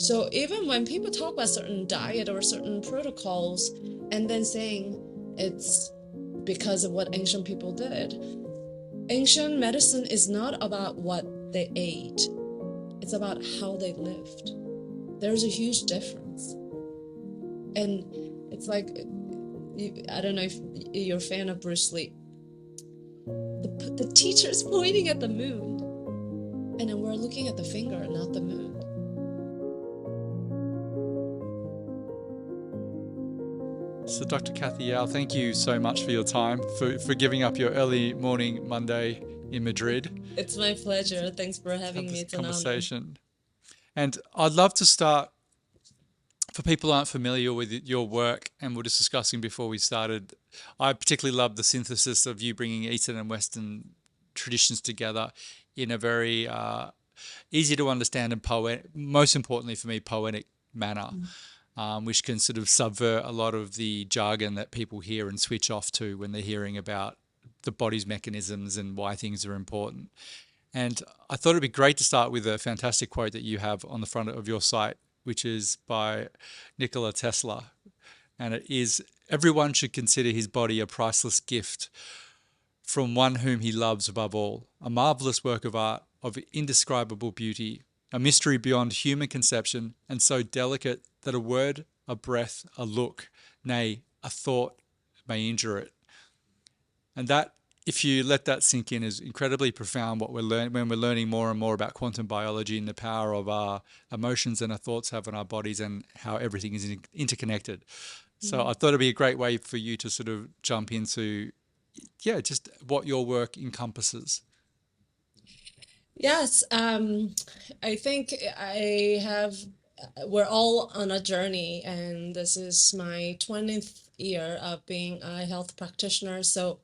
So even when people talk about certain diet or certain protocols and then saying it's because of what ancient people did, ancient medicine is not about what they ate, it's about how they lived. There's a huge difference. And it's like, I don't know if you're a fan of Bruce Lee. The teacher's pointing at the moon, and then we're looking at the finger, not the moon. So, Dr. Kathy Yao, thank you so much for your time, for giving up your early morning Monday in Madrid It's my pleasure. Thanks for to have having me. this It's an honor. conversation. And I'd love to start, for people who aren't familiar with your work, and we're just discussing before we started, I particularly love the synthesis of you bringing Eastern and Western traditions together in a very easy to understand and most importantly for me, poetic manner, which can sort of subvert a lot of the jargon that people hear and switch off to when they're hearing about the body's mechanisms and why things are important. And I thought it'd be great to start with a fantastic quote that you have on the front of your site, which is by Nikola Tesla. And it is, everyone should consider his body a priceless gift from one whom he loves above all, a marvelous work of art of indescribable beauty, a mystery beyond human conception, and so delicate that a word, a breath, a look, nay, a thought may injure it. And that, if you let that sink in, is incredibly profound. What we're learning when we're learning more and more about quantum biology and the power of our emotions and our thoughts have on our bodies and how everything is interconnected. So I thought it'd be a great way for you to sort of jump into, yeah, just what your work encompasses. Yes, I think we're all on a journey, and this is my 20th year of being a health practitioner. So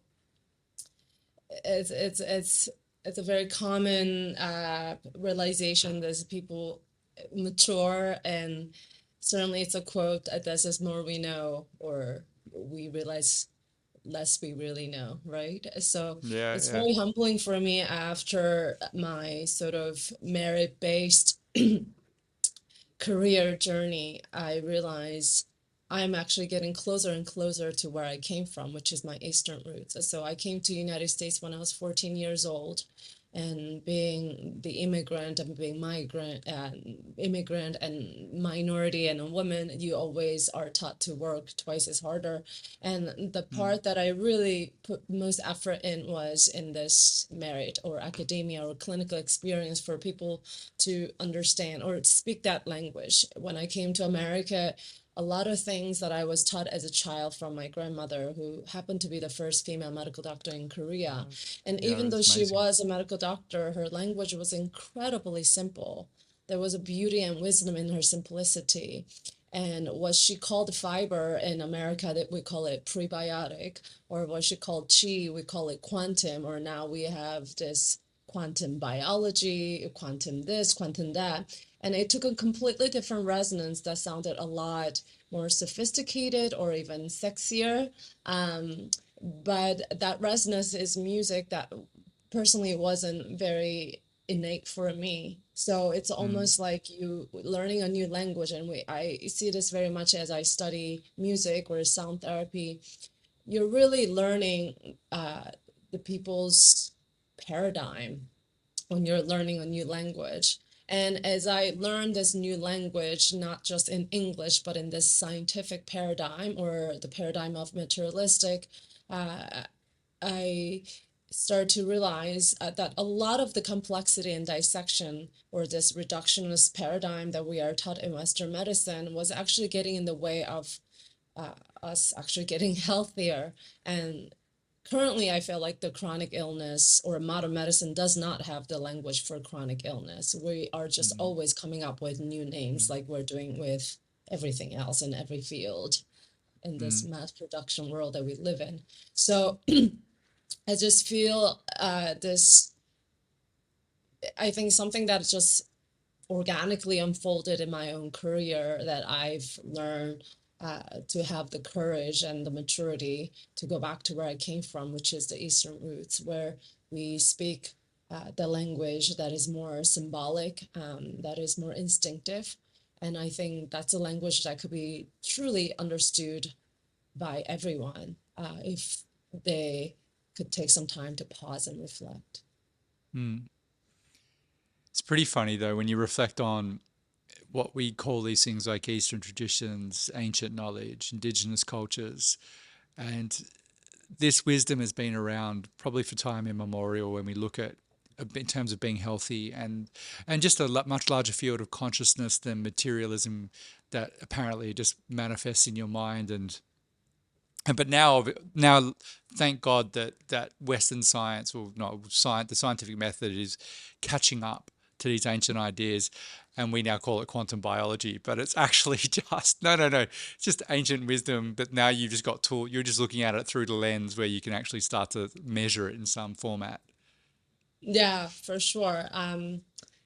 it's it's it's it's a very common realization that people mature, and certainly it's a quote that says more we know, or we realize less we really know, right? So Yeah, it's yeah. very humbling for me after my sort of merit-based career journey. I realize I'm actually getting closer and closer to where I came from, which is my Eastern roots. So I came to the United States when I was 14 years old, and being the immigrant and being immigrant and minority and a woman, you always are taught to work twice as harder. And the Mm, part that I really put most effort in was in this merit or academia or clinical experience for people to understand or speak that language. When I came to America, a lot of things that I was taught as a child from my grandmother, who happened to be the first female medical doctor in Korea. And yeah, even though it's she amazing. was a medical doctor, her language was incredibly simple. There was a beauty and wisdom in her simplicity. And what she called fiber in America, that we call it prebiotic, or what she called chi, we call it quantum, or now we have this quantum biology, quantum this, quantum that. And it took a completely different resonance that sounded a lot more sophisticated or even sexier. But that resonance is music that personally wasn't very innate for me. So it's Mm, almost like you learning a new language. And I see this very much as I study music or sound therapy. You're really learning the people's paradigm when you're learning a new language. And as I learned this new language, not just in English, but in this scientific paradigm or the paradigm of materialistic, uh, I start to realize that a lot of the complexity and dissection or this reductionist paradigm that we are taught in Western medicine was actually getting in the way of uh, us actually getting healthier. And currently, I feel like the chronic illness or modern medicine does not have the language for chronic illness. We are just mm, always coming up with new names mm, like we're doing with everything else in every field in this mm, mass production world that we live in. So I just feel I think something that just organically unfolded in my own career that I've learned to have the courage and the maturity to go back to where I came from, which is the Eastern roots, where we speak the language that is more symbolic, that is more instinctive. And I think that's a language that could be truly understood by everyone if they could take some time to pause and reflect. Mm. It's pretty funny though when you reflect on what we call these things like Eastern traditions, ancient knowledge, indigenous cultures, and this wisdom has been around probably for time immemorial when we look at in terms of being healthy and just a much larger field of consciousness than materialism that apparently just manifests in your mind and but now thank God that Western science or not science the scientific method is catching up to these ancient ideas and we now call it quantum biology but it's actually just no it's just ancient wisdom but now you've just got tool you're just looking at it through the lens where you can actually start to measure it in some format. Yeah, for sure.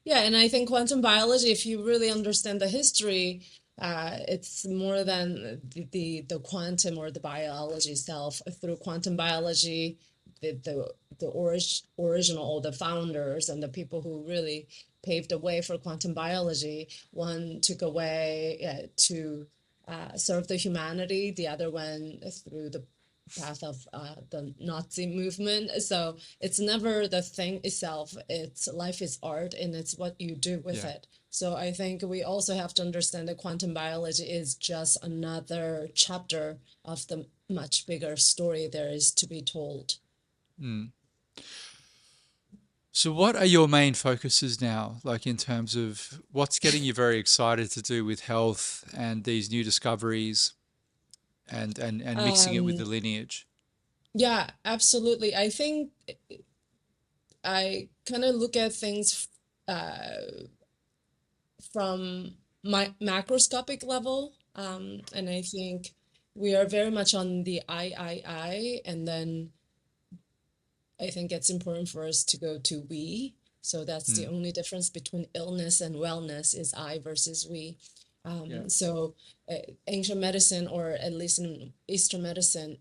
Yeah, and I think quantum biology, if you really understand the history, it's more than the quantum or the biology itself. Through quantum biology, the original or the founders and the people who really paved the way for quantum biology, one took away to serve the humanity, the other one through the path of the Nazi movement. So it's never the thing itself. It's life is art and it's what you do with Yeah. it. So I think we also have to understand that quantum biology is just another chapter of the much bigger story there is to be told. Mm. So what are your main focuses now, like in terms of what's getting you very excited to do with health and these new discoveries and mixing it with the Um, lineage? yeah, absolutely. I think I kind of look at things from my macroscopic level, and I think we are very much on the I, and then I think it's important for us to go to we. So that's the Mm. only difference between illness and wellness is I versus we. Yeah. So ancient medicine, or at least in Eastern medicine,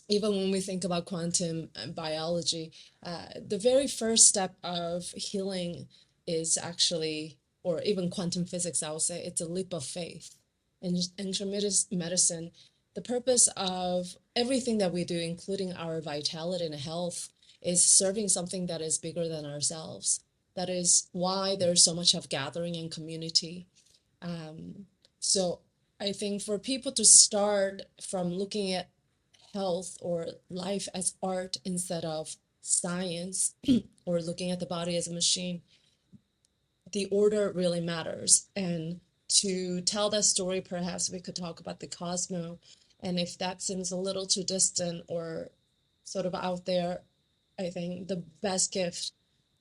even when we think about quantum biology, the very first step of healing is actually, or even quantum physics, I would say, it's a leap of faith. In ancient medicine, the purpose of everything that we do, including our vitality and health, is serving something that is bigger than ourselves. That is why there's so much of gathering and community. Um, so I think for people to start from looking at health or life as art instead of science or looking at the body as a machine, the order really matters. And to tell that story, perhaps we could talk about the cosmos. And if that seems a little too distant or sort of out there, I think the best gift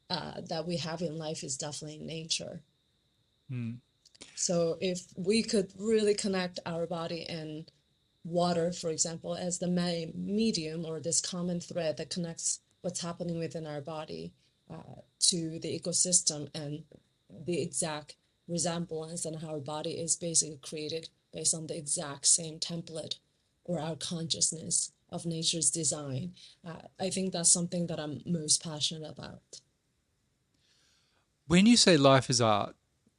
that we have in life is definitely nature. Mm. So if we could really connect our body and water, for example, as the medium or this common thread that connects what's happening within our body to the ecosystem and the exact resemblance and how our body is basically created based on the exact same template or our consciousness of nature's design. I think that's something that I'm most passionate about. When you say life is art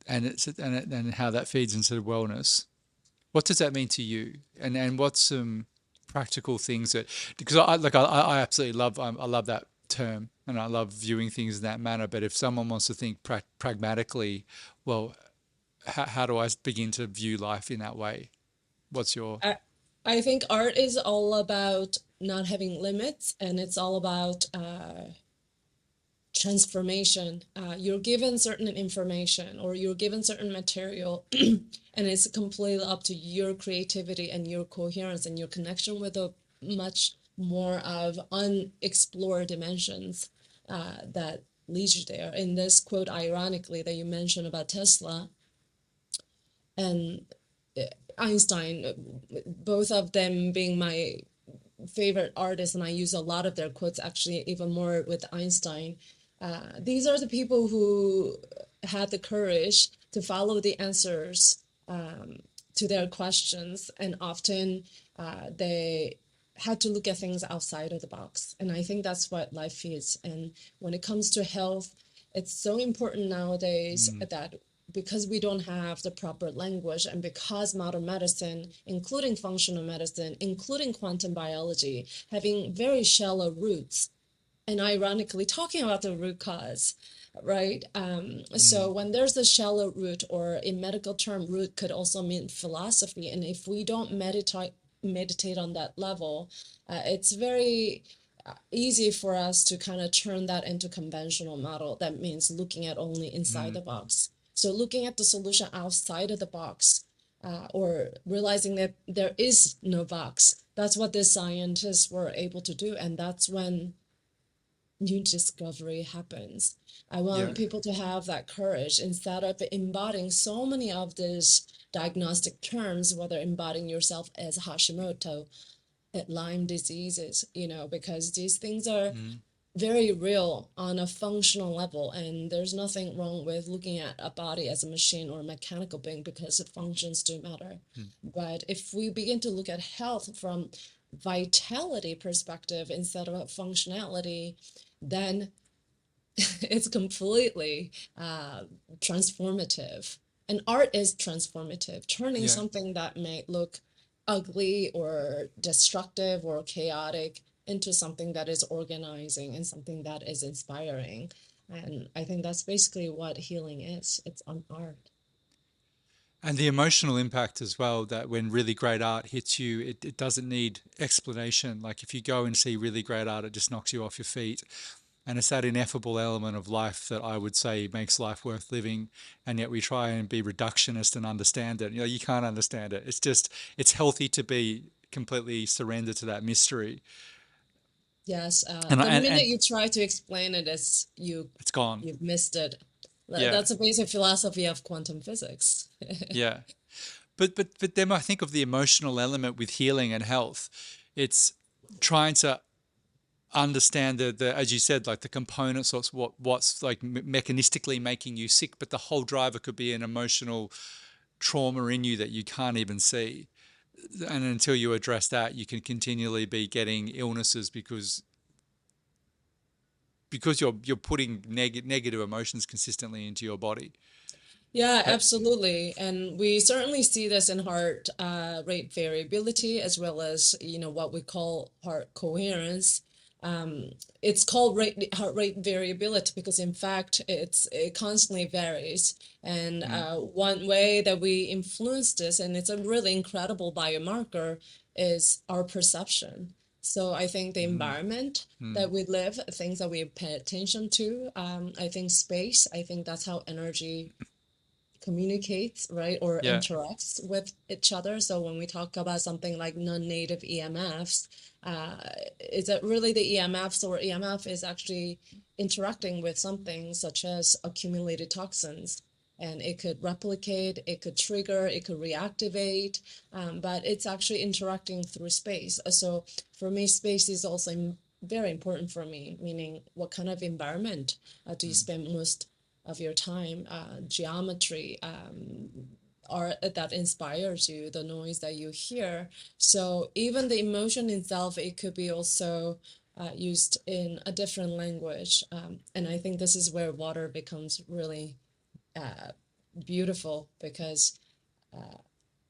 and how that feeds into wellness, what does that mean to you? And what's some practical things that because I absolutely love I love that term and I love viewing things in that manner. But if someone wants to think pragmatically, well, how do I begin to view life in that way? What's your I, I think art is all about not having limits, and it's all about transformation. You're given certain information or you're given certain material, and it's completely up to your creativity and your coherence and your connection with a much more of unexplored dimensions that leads you there. In this quote, ironically, that you mentioned about Tesla and Einstein, both of them being my favorite artists, and I use a lot of their quotes actually, even more with Einstein. These are the people who had the courage to follow the answers to their questions, and often they had to look at things outside of the box. And I think that's what life is. And when it comes to health, it's so important nowadays mm, that because we don't have the proper language, and because modern medicine, including functional medicine, including quantum biology, having very shallow roots, and ironically talking about the root cause, right? So Mm, when there's a shallow root, or in medical term, root could also mean philosophy, and if we don't meditate on that level, it's very easy for us to kind of turn that into conventional model. That means looking at only inside mm, the box. So looking at the solution outside of the box, or realizing that there is no box. That's what the scientists were able to do, and that's when new discovery happens. I yeah. want people to have that courage instead of embodying so many of these diagnostic terms, whether embodying yourself as Hashimoto, Lyme diseases, because these things are Mm, very real on a functional level, and there's nothing wrong with looking at a body as a machine or a mechanical being, because the functions do matter. mm, But if we begin to look at health from vitality perspective instead of functionality, then it's completely transformative. And art is transformative, turning yeah. something that may look ugly or destructive or chaotic into something that is organizing and something that is inspiring. And I think that's basically what healing is. It's an art. And the emotional impact as well, that when really great art hits you, it doesn't need explanation. Like if you go and see really great art, it just knocks you off your feet. And it's that ineffable element of life that I would say makes life worth living. And yet we try and be reductionist and understand it. You can't understand it. It's healthy to be completely surrendered to that mystery. Yes, And, the minute and you try to explain it, it's it's gone. you've missed it. Yeah. That's a basic philosophy of quantum physics. Yeah. But then I think of the emotional element with healing and health. It's trying to understand the as you said, like the components of what's like mechanistically making you sick, but the whole driver could be an emotional trauma in you that you can't even see. And until you address that, you can continually be getting illnesses because you're putting negative emotions consistently into your body. Yeah, absolutely. And we certainly see this in heart rate variability, as well as, what we call heart coherence. Um, it's called heart rate variability because, in fact, it constantly varies. And Mm, one way that we influence this, and it's a really incredible biomarker, is our perception. So I think the mm, environment mm, that we live, things that we pay attention to, I think space, I think that's how energy communicates, right, or yeah. interacts with each other. So when we talk about something like non-native EMFs, uh, is it really the EMFs, or EMF is actually interacting with something such as accumulated toxins? And it could replicate, it could trigger, it could reactivate, but it's actually interacting through space. So for me, space is also very important for me, meaning what kind of environment do you Mm, spend most of your time, geometry, art that inspires you, the noise that you hear. So even the emotion itself, it could be also used in a different language. And I think this is where water becomes really uh, beautiful, because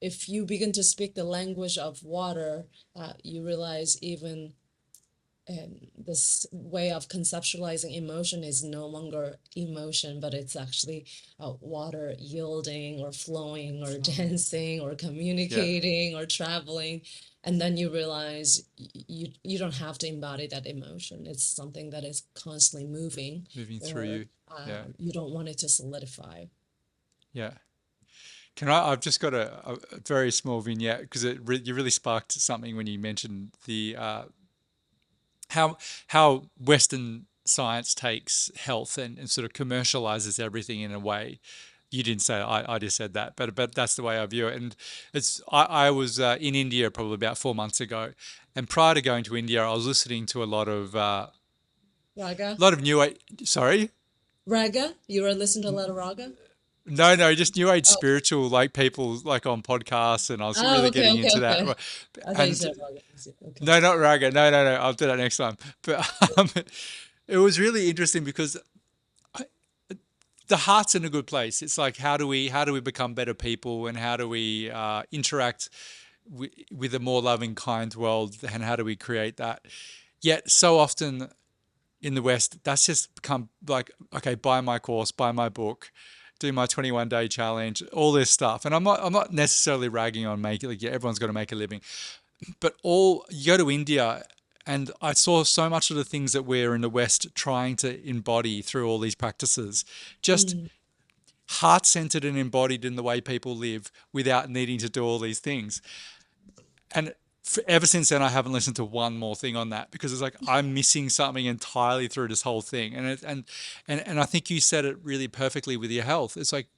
if you begin to speak the language of water, you realize even this way of conceptualizing emotion is no longer emotion, but it's actually water yielding or flowing or mm, dancing or yeah. communicating or traveling. And then you realize you don't have to embody that emotion. It's something that is constantly moving, Moving through or you. Yeah. you don't want it to solidify. Yeah. I've just got a very small vignette because you really sparked something when you mentioned the how Western science takes health and sort of commercializes everything in a way. You didn't say it, I just said that, but that's the way I view it. And I was in India probably about 4 months ago, and prior to going to India, I was listening to Raga? a lot of new age. Sorry. Raga? You were listening to a lot of raga? No, no, just new age Oh, spiritual like people like on podcasts, and I was oh, really okay, getting okay, into that. okay. I thought you And said raga. Okay. no, not raga. No, no, no. I'll do that next time. But it was really interesting because the heart's in a good place. It's like how do we become better people, and how do we interact with a more loving, kind world, and how do we create that? Yet so often in the West, that's just become like, okay, buy my course, buy my book, do my 21-day challenge, all this stuff. And I'm not necessarily ragging on making, like, yeah, everyone's got to make a living, but all you go to India, and I saw so much of the things that we're in the West trying to embody through all these practices, just Mm. heart centered and embodied in the way people live without needing to do all these things. And ever since then, I haven't listened to one more thing on that, because it's like I'm missing something entirely through this whole thing. And I think you said it really perfectly with your health. It's like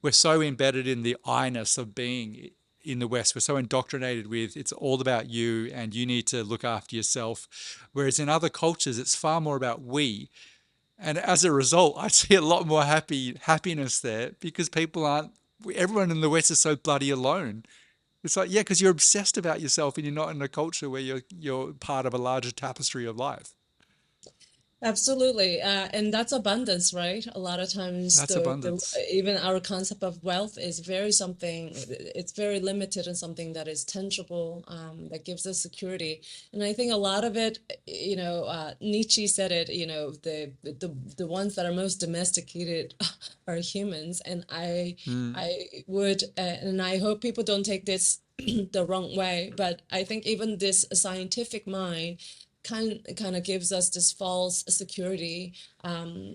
we're so embedded in the I-ness of being in the West. We're so indoctrinated with it's all about you and you need to look after yourself. Whereas in other cultures, it's far more about we. And as a result, I see a lot more happiness there, because people aren't. Everyone in the West is so bloody alone. It's like, yeah, because you're obsessed about yourself and you're not in a culture where you're part of a larger tapestry of life. Absolutely. And that's abundance, right? A lot of times That's the abundance. even our concept of wealth is very something, it's very limited and something that is tangible, that gives us security. And I think a lot of it, Nietzsche said it, the ones that are most domesticated are humans. And Mm, I would, and I hope people don't take this the wrong way, but I think even this scientific mind kind of gives us this false security,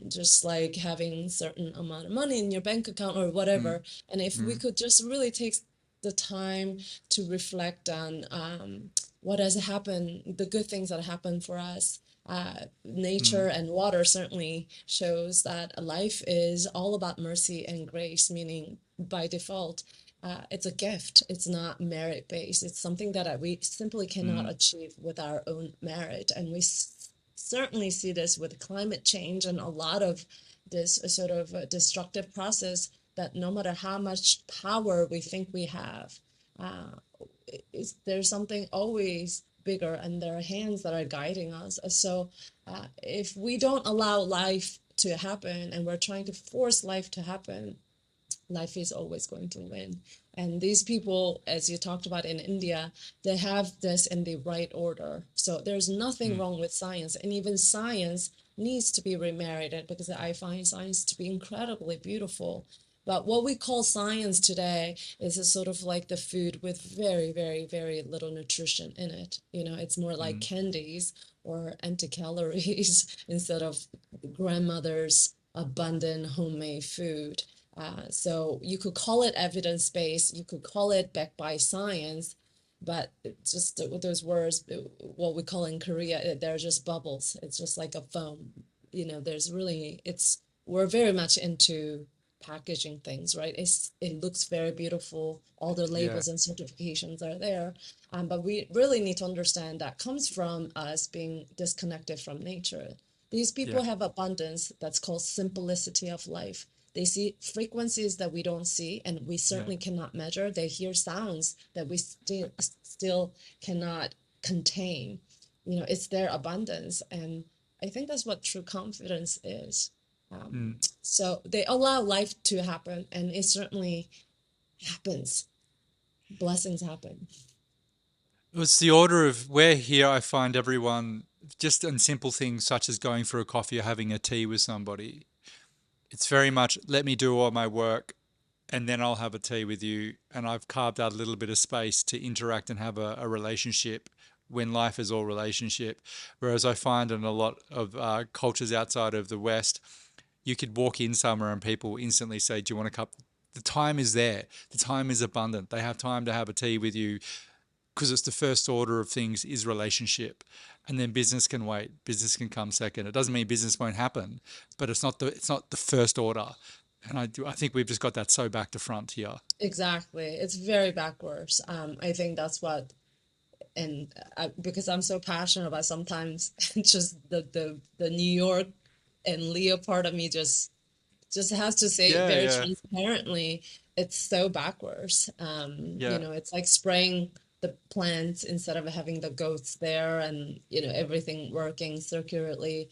just like having certain amount of money in your bank account or mm, whatever. And if we mm, could just really take the time to reflect on, what has happened, the good things that happen for us. Nature mm, and water certainly shows that life is all about mercy and grace, meaning by default, it's a gift. It's not merit based. It's something that we simply cannot mm, achieve with our own merit. And we certainly see this with climate change and a lot of this sort of destructive process that no matter how much power we think we have, uh, there's something always bigger and there are hands that are guiding us. So if we don't allow life to happen and we're trying to force life to happen, life is always going to win. And these people, as you talked about in India, they have this in the right order. So there's nothing mm, wrong with science. And even science needs to be remarried because I find science to be incredibly beautiful. But what we call science today is a sort of like the food with very, very, very little nutrition in it. It's more like mm, candies or empty calories instead of grandmother's abundant homemade food. So you could call it evidence-based, you could call it backed by science, but just with those words, what we call in Korea, they're just bubbles. It's just like a foam. There's really, we're very much into packaging things, right? It looks very beautiful. All the yeah, labels and certifications are there. But we really need to understand that comes from us being disconnected from nature. These yeah, people have abundance that's called simplicity of life. They see frequencies that we don't see, and we yeah. certainly cannot measure. They hear sounds that we still cannot contain. It's their abundance, and I think that's what true confidence is. Mm. So they allow life to happen, and it certainly happens. Blessings happen. It was the order of where here I find everyone just in simple things such as going for a coffee or having a tea with somebody. It's very much let me do all my work and then I'll have a tea with you. And I've carved out a little bit of space to interact and have a relationship when life is all relationship. Whereas I find in a lot of cultures outside of the West, you could walk in somewhere and people instantly say, "Do you want a cup?" The time is there. The time is abundant. They have time to have a tea with you because it's the first order of things is relationship, and then business can wait. Business can come second. It doesn't mean business won't happen, but it's not the first order. And I think we've just got that so back to front here. Exactly. It's very backwards. I think that's what, and because I'm so passionate about sometimes just the New York and Leo part of me just has to say Yeah, very yeah, transparently, it's so backwards. yeah. It's like spraying the plants instead of having the goats there and, everything working circularly.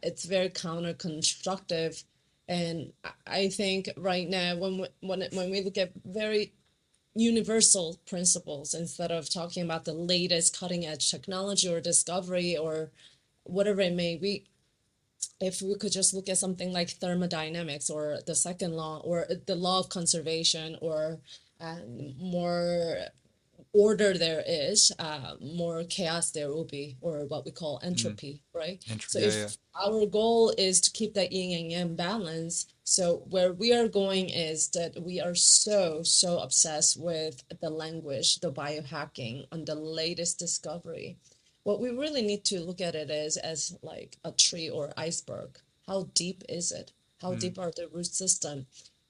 It's very counterconstructive. And I think right now, when we look at very universal principles, instead of talking about the latest cutting edge technology or discovery or whatever it may be, if we could just look at something like thermodynamics or the second law or the law of conservation, or more order there is, more chaos there will be, or what we call Mm. entropy, right? So Yeah, yeah. if our goal is to keep that yin and yang balance, so where we are going is that we are so obsessed with the language, the biohacking, and the latest discovery. What we really need to look at it is as like a tree or iceberg. How deep is it? How Mm. deep are the root system?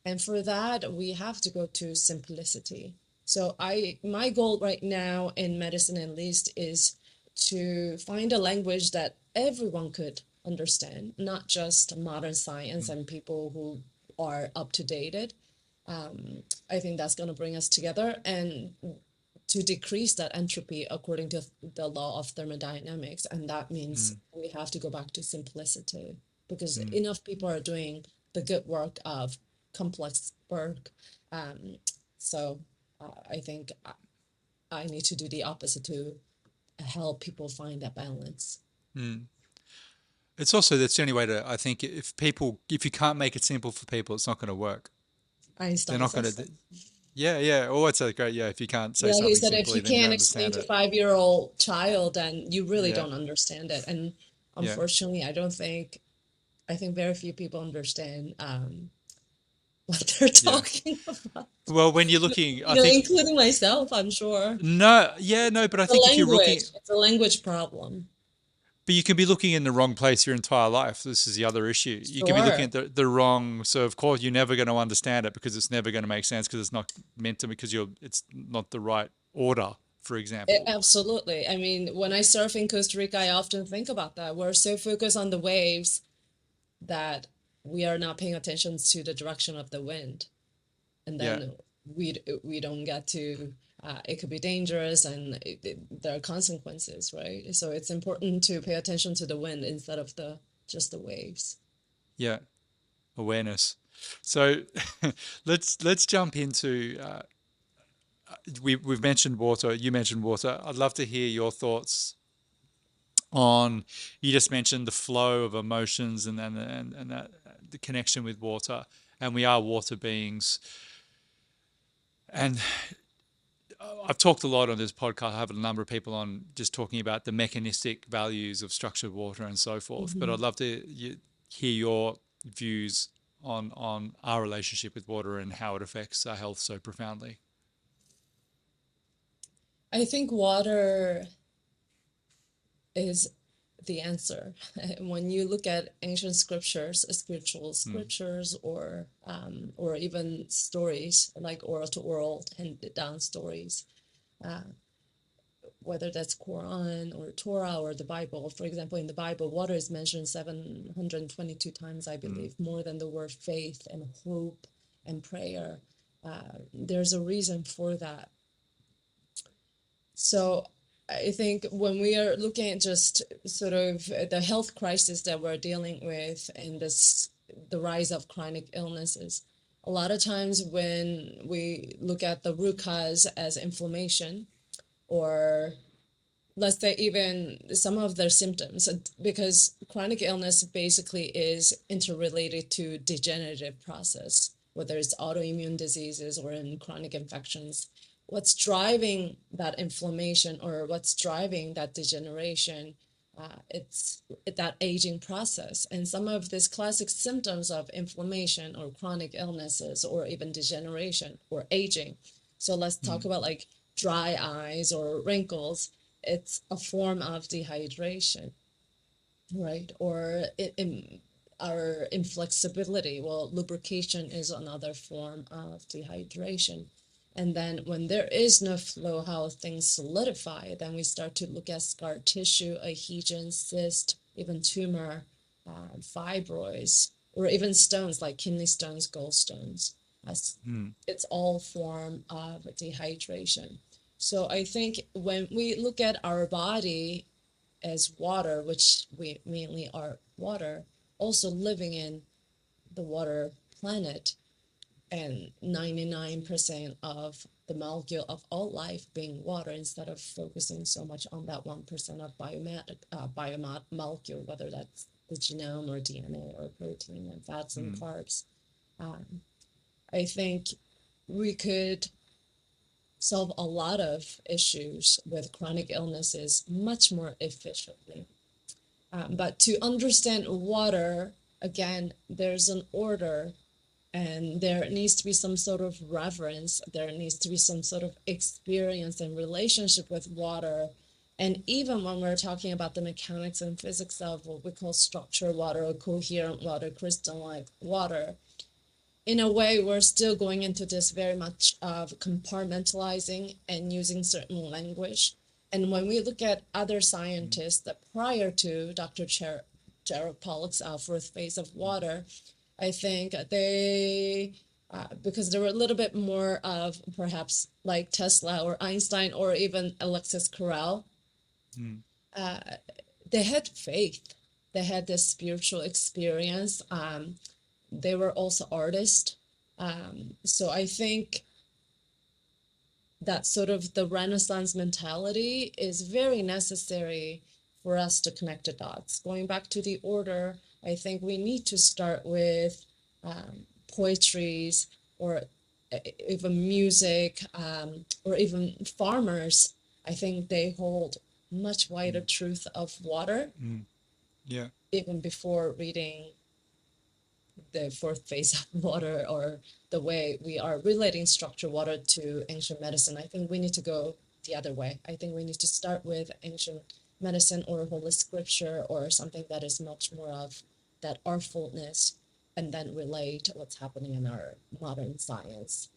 And for that, we have to go to simplicity. So my goal right now in medicine at least is to find a language that everyone could understand, not just modern science Mm. and people who are up to date. I think that's going to bring us together and to decrease that entropy according to the law of thermodynamics. And that means Mm. we have to go back to simplicity, because Mm. enough people are doing the good work of complex work. Um, so I think I need to do the opposite to help people find that balance. Mm. It's also that's the only way to. I think if you can't make it simple for people, it's not going to work. They're Einstein not going says to. so. Yeah, yeah. Oh, it's a great. Yeah, if you can't say Yeah, he something said if simply, you then you don't can't explain understand to it. 5-year-old child, then you really Yeah, don't understand it. And yeah, unfortunately, I think very few people understand what they're yeah. talking about. Well, when you're looking, I You know, think including myself, I'm sure. no, yeah, no, but I The think if you're language, looking, it's a language problem. but you can be looking in the wrong place your entire life. This is the other issue. You can be looking Sure. at the wrong. So of course you're never going to understand it because it's never going to make sense because it's not meant to because it's not the right order. For example. Absolutely. I mean, when I surf in Costa Rica, I often think about that. We're so focused on the waves that we are not paying attention to the direction of the wind. And Yeah, then we don't get to, it could be dangerous, and there are consequences, right? So it's important to pay attention to the wind instead of the just the waves. yeah. Awareness. So let's jump into we've mentioned water. You mentioned water. I'd love to hear your thoughts on. You just mentioned the flow of emotions and that the connection with water, and we are water beings. And I've talked a lot on this podcast. I have a number of people on just talking about the mechanistic values of structured water and so forth. But Mhm. I'd love to hear your views on our relationship with water and how it affects our health so profoundly. I think water is the answer. When you look at ancient scriptures, spiritual Mm. scriptures, or even stories like oral to oral handed down stories, uh, whether that's Quran or Torah or the Bible. For example, in the Bible, water is mentioned 722 times, I Mm. believe, more than the word faith and hope and prayer. There's a reason for that. So I think when we are looking at just sort of the health crisis that we're dealing with and the rise of chronic illnesses, a lot of times when we look at the root cause as inflammation, or let's say even some of their symptoms, because chronic illness basically is interrelated to degenerative process, whether it's autoimmune diseases or in chronic infections. What's driving that inflammation, or what's driving that degeneration? It's that aging process. And some of these classic symptoms of inflammation or chronic illnesses or even degeneration or aging. So let's talk Mm. about like dry eyes or wrinkles. It's a form of dehydration, right? Or our inflexibility. Well, lubrication is another form of dehydration. And then when there is no flow, how things solidify, then we start to look at scar tissue, adhesion, cyst, even tumor, fibroids, or even stones like kidney stones, gallstones. As Mm. it's all form of dehydration. So I think when we look at our body as water, which we mainly are water, also living in the water planet, and 99% of the molecule of all life being water, instead of focusing so much on that 1% of biomolecule, whether that's the genome or DNA or protein and fats and Mm. carbs. I think we could solve a lot of issues with chronic illnesses much more efficiently. But to understand water, again, there's an order, and there needs to be some sort of reverence. There needs to be some sort of experience and relationship with water. And even when we're talking about the mechanics and physics of what we call structured water or coherent water, crystalline water, in a way, we're still going into this very much of compartmentalizing and using certain language. And when we look at other Mm. scientists that prior to Dr. Jared Pollack's fourth phase of water, I think because they were a little bit more of perhaps like Tesla or Einstein or even Alexis Carrel, Mm. uh, they had faith. They had this spiritual experience. They were also artists. So I think that sort of the Renaissance mentality is very necessary for us to connect the dots. Going back to the order, I think we need to start with poetries or even music or even farmers. I think they hold much wider Mm. truth of water Mm. Yeah. even before reading the fourth phase of water or the way we are relating structured water to ancient medicine. I think we need to go the other way. I think we need to start with ancient medicine or holy scripture or something that is much more of that artfulness, and then relate what's happening in our modern science.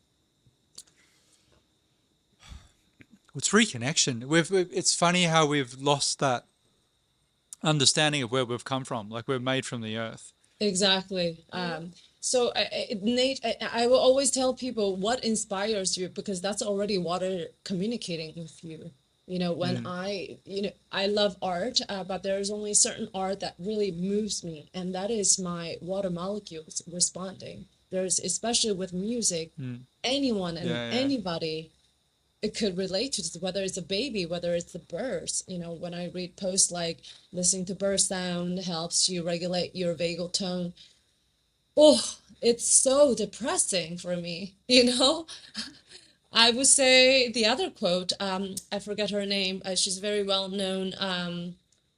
It's reconnection. It's funny how we've lost that understanding of where we've come from. Like we're made from the earth. Exactly. So, Nate, I will always tell people what inspires you, because that's already water communicating with you. When Mm. I love art, but there's only certain art that really moves me, and that is my water molecules responding. There's, especially with music, Mm. anyone and Yeah, yeah. anybody it could relate to this, whether it's a baby, whether it's the birds. When I read posts like listening to bird sound helps you regulate your vagal tone, oh, it's so depressing for me. I would say the other quote, I forget her name, she's very well known,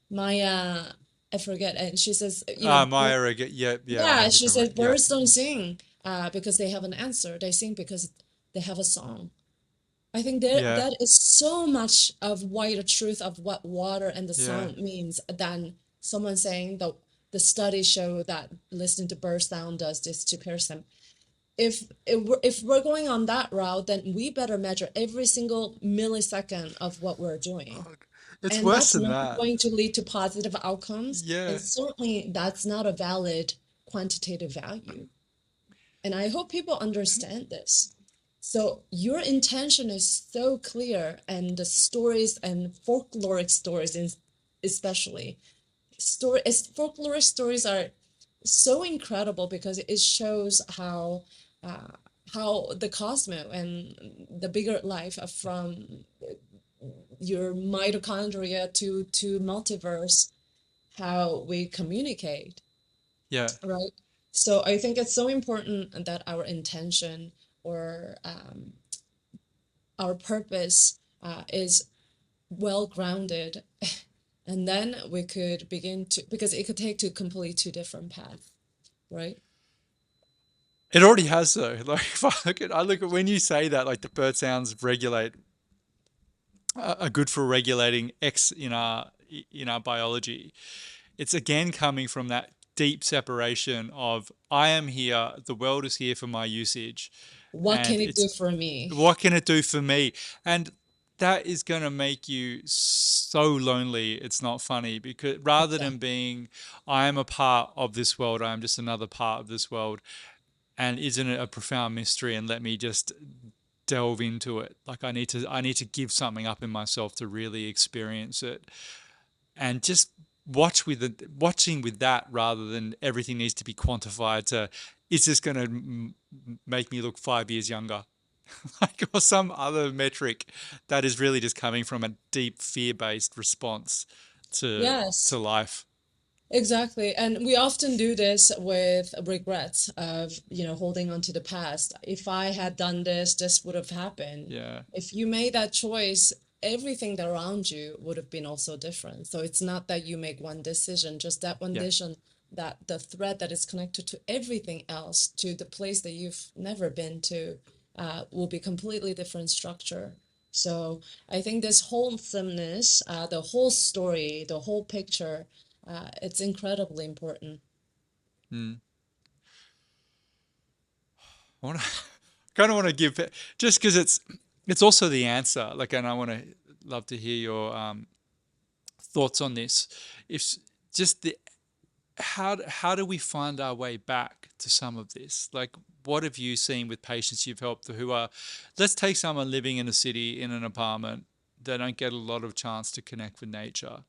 Maya, I forget, and she says, Maya, yeah, yeah, I know yeah, who you're she talking about. says Yeah, birds don't sing because they have an answer. They sing because they have a song. I think that yeah, that is so much of wider truth of what water and the yeah. sound means than someone saying the studies show that listening to bird sound does this to person. If we're going on that route, then we better measure every single millisecond of what we're doing. It's And worse that's than not that. going to lead to positive outcomes. And Yeah. certainly that's not a valid quantitative value. And I hope people understand this. So your intention is so clear, and the stories and folkloric stories, especially folkloric stories are so incredible because it shows uh, how the cosmos and the bigger life from your mitochondria to multiverse, how we communicate, Yeah. right? So I think it's so important that our intention or our purpose is well grounded, and then we could begin to, because it could take to complete two different paths, right? It already has though. Like if I look at when you say that, like the bird sounds regulate are good for regulating X in our biology. It's again coming from that deep separation of I am here, the world is here for my usage, What and can it do it's for me? what can it do for me? And that is going to make you so lonely. It's not funny because rather than Exactly. being, I am a part of this world, I am just another part of this world. And isn't it a profound mystery? And let me just delve into it. Like I need to give something up in myself to really experience it. And just watching with that rather than everything needs to be quantified to, is this going to make me look 5 years younger? Like, or some other metric that is really just coming from a deep fear-based response to Yes. life. Exactly. And we often do this with regrets of, holding on to the past. If I had done this, this would have happened. Yeah, If you made that choice, everything that around you would have been also different. So it's not that you make one decision, just that one yeah. decision, that the thread that is connected to everything else, to the place that you've never been to, will be completely different structure. So I think this wholesomeness, the whole story, the whole picture, it's incredibly important. Mm. I want to kind of want to give it just because it's also the answer. Like, and I want to love to hear your thoughts on this. If just the how do we find our way back to some of this? Like, what have you seen with patients you've helped who are, let's take someone living in a city in an apartment. They don't get a lot of chance to connect with nature.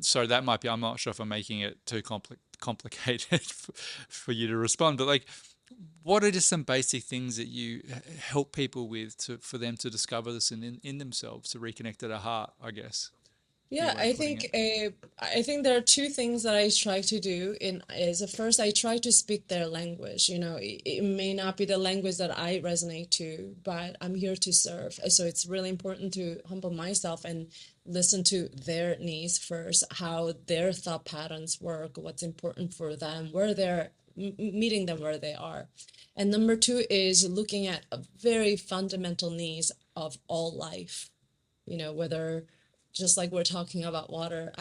So that might be, I'm not sure if I'm making it too complicated for you to respond, but like, what are just some basic things that you help people with for them to discover this in themselves, to reconnect to their heart, I guess, be a Yeah, way of putting it. I think there are two things that I try to do in is first I try to speak their language. It may not be the language that I resonate to, but I'm here to serve. So it's really important to humble myself and listen to their needs first, how their thought patterns work, what's important for them, where they're meeting them where they are. And number two is looking at a very fundamental needs of all life, whether just like we're talking about water,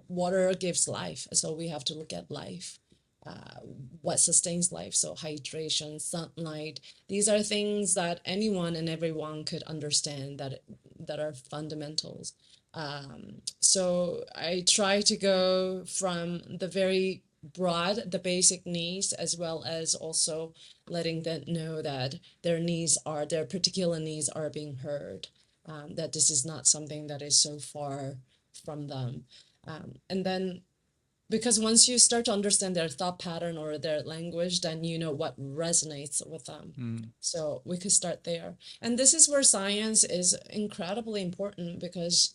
water gives life, so we have to look at life, uh, what sustains life. So hydration, sunlight, these are things that anyone and everyone could understand, that are fundamentals. So I try to go from the very broad, the basic needs, as well as also letting them know that their particular needs are being heard, that this is not something that is so far from them. And then, because once you start to understand their thought pattern or their language, then you know what resonates with them. Mm, So we could start there. And this is where science is incredibly important, because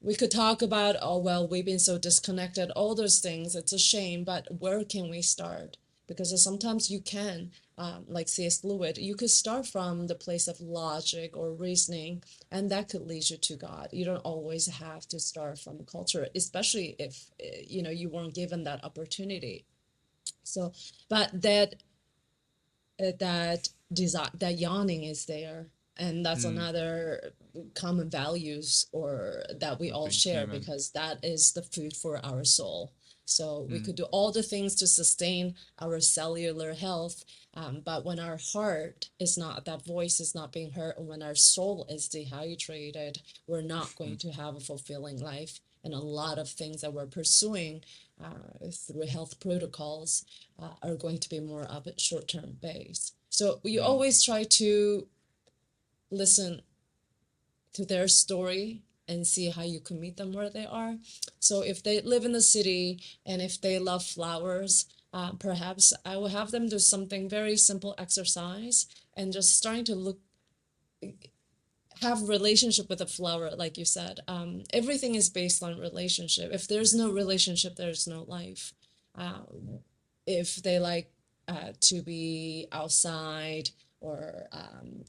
we could talk about, oh, well, we've been so disconnected, all those things. It's a shame, but where can we start? Because sometimes you can, like C.S. Lewis, you could start from the place of logic or reasoning, and that could lead you to God. You don't always have to start from culture, especially if, you weren't given that opportunity. So, but that desire, that yawning is there, and that's mm, another common values or that we of all being share, human. because that is the food for our soul. So we Mm, could do all the things to sustain our cellular health, but when our heart is not, that voice is not being heard, and when our soul is dehydrated, we're not going mm, to have a fulfilling life. And a lot of things that we're pursuing through health protocols are going to be more of a short-term base. So you mm, always try to listen to their story and see how you can meet them where they are. So if they live in the city and if they love flowers, perhaps I will have them do something very simple exercise and just starting to have relationship with a flower, like you said. Everything is based on relationship. If there's no relationship, there's no life. uh, if they like to be outside, or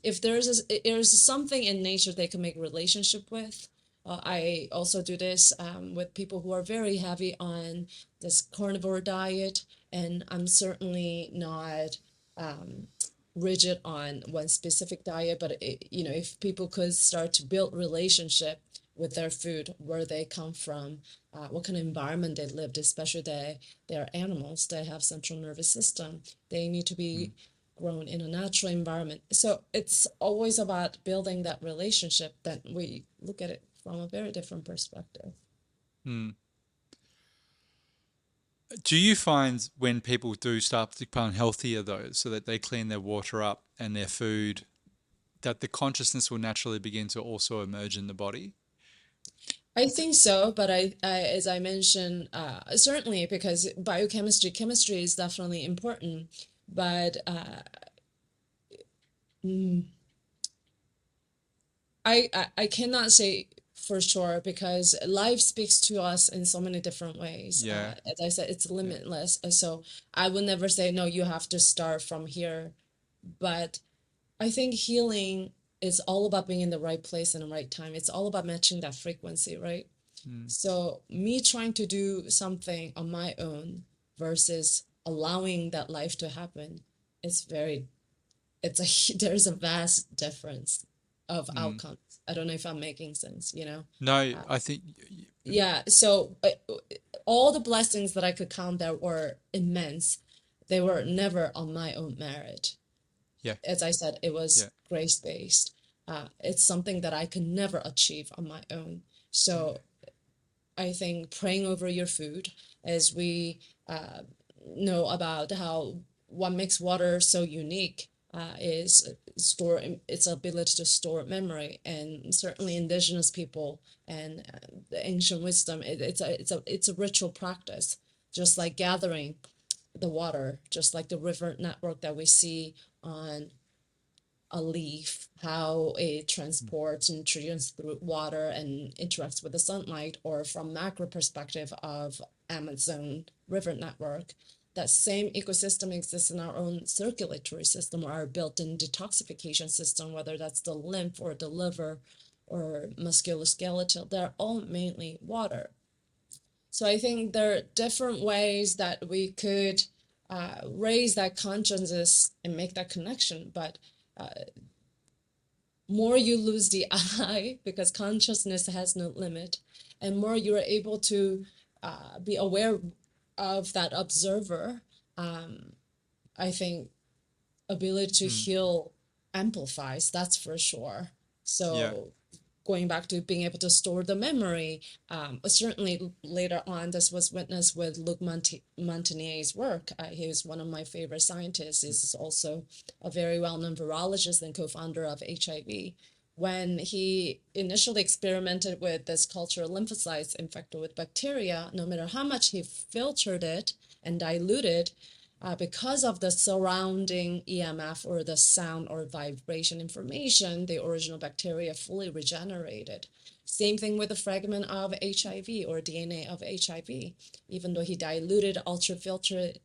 if there's something in nature they can make relationship with. I also do this with people who are very heavy on this carnivore diet, and I'm certainly not um, rigid on one specific diet, but if people could start to build relationship with their food, where they come from, what kind of environment they lived, especially they are animals, they have central nervous system, they need to mm, be grown in a natural environment. So it's always about building that relationship, that we look at it from a very different perspective. mm. Do you find when people do start to become healthier, though, so that they clean their water up and their food, that the consciousness will naturally begin to also emerge in the body? I think so, but as I mentioned, certainly because chemistry is definitely important, but mm, I cannot say for sure because life speaks to us in so many different ways. Yeah, As I said, it's yeah, limitless. So I would never say, no, you have to start from here. But I think healing is all about being in the right place and the right time. It's all about matching that frequency, right? mm, So me trying to do something on my own versus allowing that life to happen, it's very, there's a vast difference of mm. outcomes. I don't know if I'm making sense, you know? No, Uh, I think yeah, so all the blessings that I could count that were immense, they were never on my own merit. yeah, As I said, it yeah, was grace-based. It's something that I could never achieve on my own. yeah, So I think praying over your food, as we uh, know about how what makes water so unique is store its ability to store memory, and certainly indigenous people and the ancient wisdom. It's a ritual practice, just like gathering the water, just like the river network that we see on a leaf, how it mm, transports nutrients through water and interacts with the sunlight, or from macro perspective of Amazon river network, that same ecosystem exists in our own circulatory system or our built-in detoxification system, whether that's the lymph or the liver or musculoskeletal. They're all mainly water. So I think there are different ways that we could raise that consciousness and make that connection, but more you lose the I, because consciousness has no limit, and more you are able to be aware of that observer, I think ability to mm, heal amplifies, that's for sure. yeah, So going back to being able to store the memory, certainly later on, this was witnessed with Luc Montagnier's work. He was one of my favorite scientists. He's also a very well-known virologist and co-founder of HIV. When he initially experimented with this culture of lymphocytes infected with bacteria, no matter how much he filtered it and diluted, because of the surrounding EMF or the sound or vibration information, the original bacteria fully regenerated. Same thing with the fragment of HIV or DNA of HIV. Even though he diluted, ultrafiltered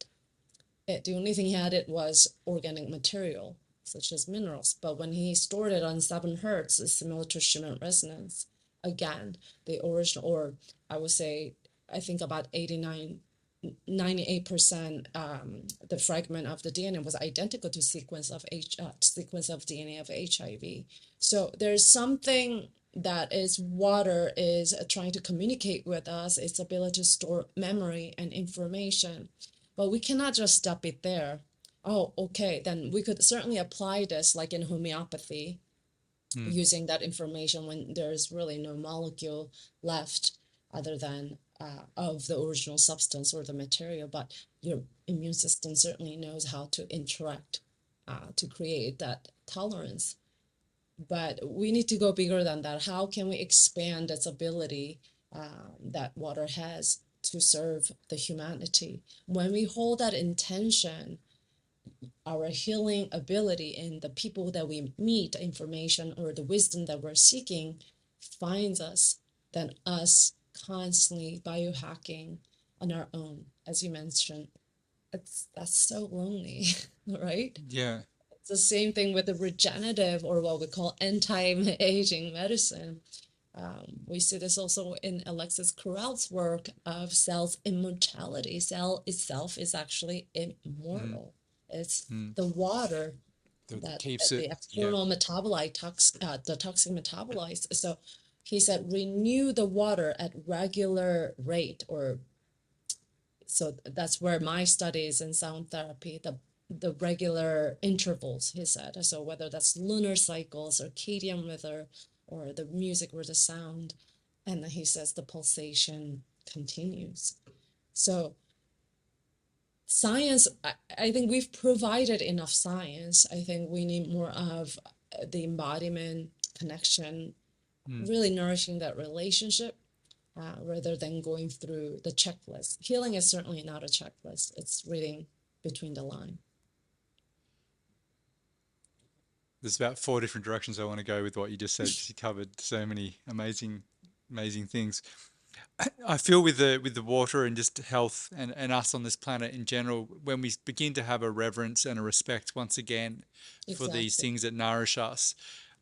it, the only thing he had it was organic material, such as minerals. But when he stored it on 7 hertz, it's similar to Schumann resonance. Again, the original, or I would say, I think about 89 98% the fragment of the DNA was identical to sequence of DNA of HIV. So there's something that is water is trying to communicate with us, its ability to store memory and information. But we cannot just stop it there. Oh, okay, then we could certainly apply this like in homeopathy, mm, using that information when there's really no molecule left other than of the original substance or the material, but your immune system certainly knows how to interact to create that tolerance. But we need to go bigger than that. How can we expand its ability that water has to serve the humanity? When we hold that intention, our healing ability in the people that we meet, information or the wisdom that we're seeking finds us than us constantly biohacking on our own, as you mentioned. That's so lonely, right? yeah, It's the same thing with the regenerative or what we call anti-aging medicine. We see this also in Alexis Carrel's work of cell's immortality. Cell itself is actually mm, immortal. It's mm. the water That that keeps it. the Yeah, external metabolite the toxic metabolites. So he said, renew the water at regular rate, or so that's where my studies in sound therapy, the regular intervals, he said. So whether that's lunar cycles, circadian rhythm, or the music or the sound, and then he says the pulsation continues. So science, I think we've provided enough science. I think we need more of the embodiment, connection, mm, really nourishing that relationship. rather than going through the checklist. Healing is certainly not a checklist. It's reading between the line. There's about four different directions I want to go with what you just said because you covered so many amazing things. I feel with the water and just health and us on this planet in general, when we begin to have a reverence and a respect once again for these Exactly. things that nourish us,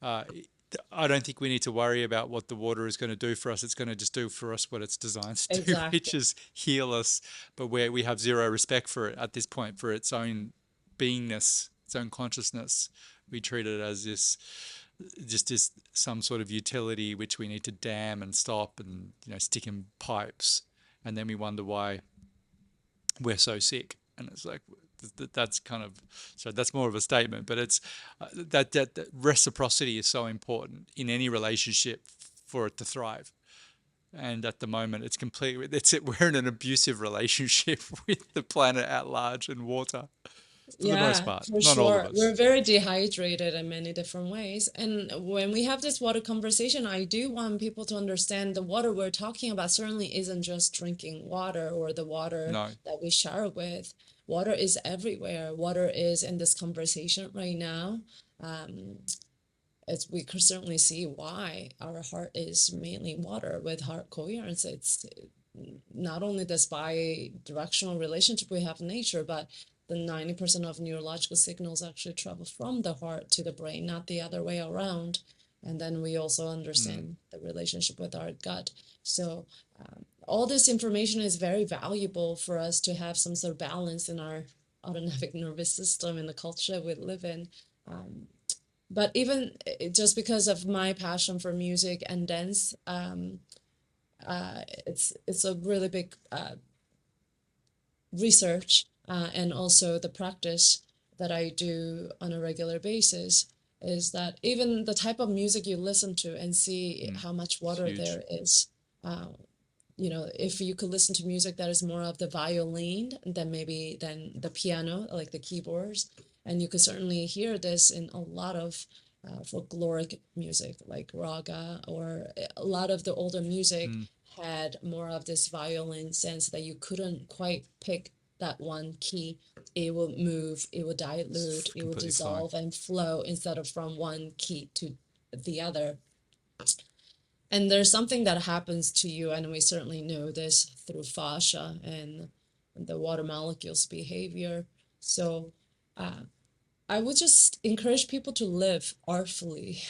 uh, I don't think we need to worry about what the water is going to do for us. It's going to just do for us what it's designed to do, which Exactly. is heal us. But where we have zero respect for it at this point, for its own beingness, its own consciousness, we treat it as this just is some sort of utility which we need to dam and stop and stick in pipes, and then we wonder why we're so sick. And it's like that's kind of, so that's more of a statement, but it's that reciprocity is so important in any relationship for it to thrive. And at the moment it's completely, we're in an abusive relationship with the planet at large and water for the most Yeah, part, for not all of sure. We're us. very dehydrated in many different ways. And when we have this water conversation, I do want people to understand the water we're talking about certainly isn't just drinking water or the water No. that we shower with. Water is everywhere. Water is in this conversation right now. Um, it's we could certainly see why our heart is mainly water with heart coherence. It's not only this bi-directional relationship we have in nature, but the 90% of neurological signals actually travel from the heart to the brain, not the other way around. And then we also Mm, understand the relationship with our gut. So all this information is very valuable for us to have some sort of balance in our autonomic nervous system in the culture we live in. Um, but even just because of my passion for music and dance, it's a really big research and also the practice that I do on a regular basis is that even the type of music you listen to and see mm. how much It's water huge. there is. Uh, if you could listen to music that is more of the violin than maybe than the piano, like the keyboards, and you could certainly hear this in a lot of folkloric music, like raga, or a lot of the older music Mm. had more of this violin sense that you couldn't quite pick that one key. It will move, it will dilute, it will Completely flow. dissolve and flow instead of from one key to the other. And there's something that happens to you, and we certainly know this through fascia and the water molecules behavior. So uh, I would just encourage people to live artfully.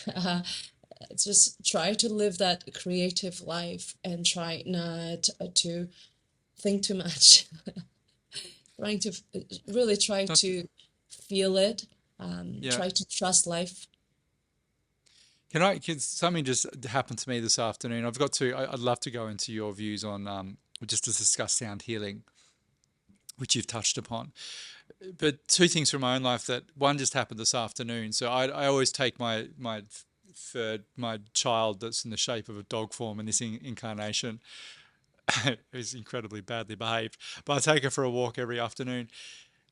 Just try to live that creative life and try not to think too much. Trying to really try Not, to feel it, yeah. try to trust life. Can something just happened to me this afternoon? I'd love to go into your views on, just to discuss sound healing, which you've touched upon. But two things from my own life that one just happened this afternoon. So I always take my child that's in the shape of a dog form in this incarnation, who's incredibly badly behaved, but I take her for a walk every afternoon.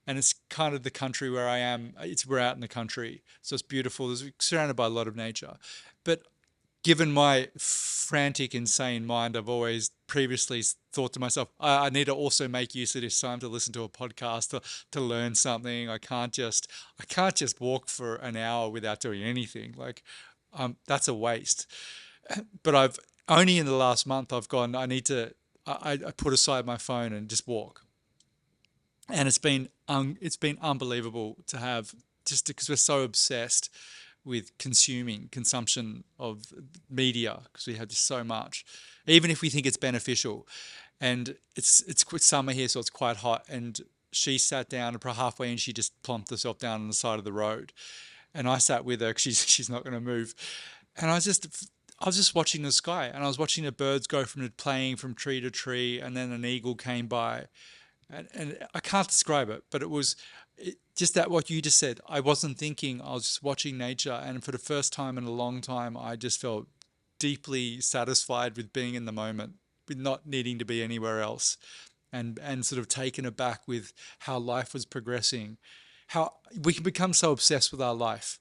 And it's kind of the country where I am. We're out in the country, so it's beautiful. There's surrounded by a lot of nature, but given my frantic, insane mind, I've always previously thought to myself, I need to also make use of this time to listen to a podcast to learn something. I can't just walk for an hour without doing anything. Like, that's a waste. But I've only in the last month I've gone. I put aside my phone and just walk, and it's been unbelievable to have, just because we're so obsessed with consumption of media, because we have just so much, even if we think it's beneficial. And it's summer here, so it's quite hot, and she sat down and halfway and she just plonked herself down on the side of the road, and I sat with her because she's not going to move. And I was just watching the sky, and I was watching the birds go from playing from tree to tree, and then an eagle came by, and I can't describe it, but just that what you just said. I wasn't thinking, I was just watching nature, and for the first time in a long time, I just felt deeply satisfied with being in the moment, with not needing to be anywhere else, and sort of taken aback with how life was progressing, how we can become so obsessed with our life.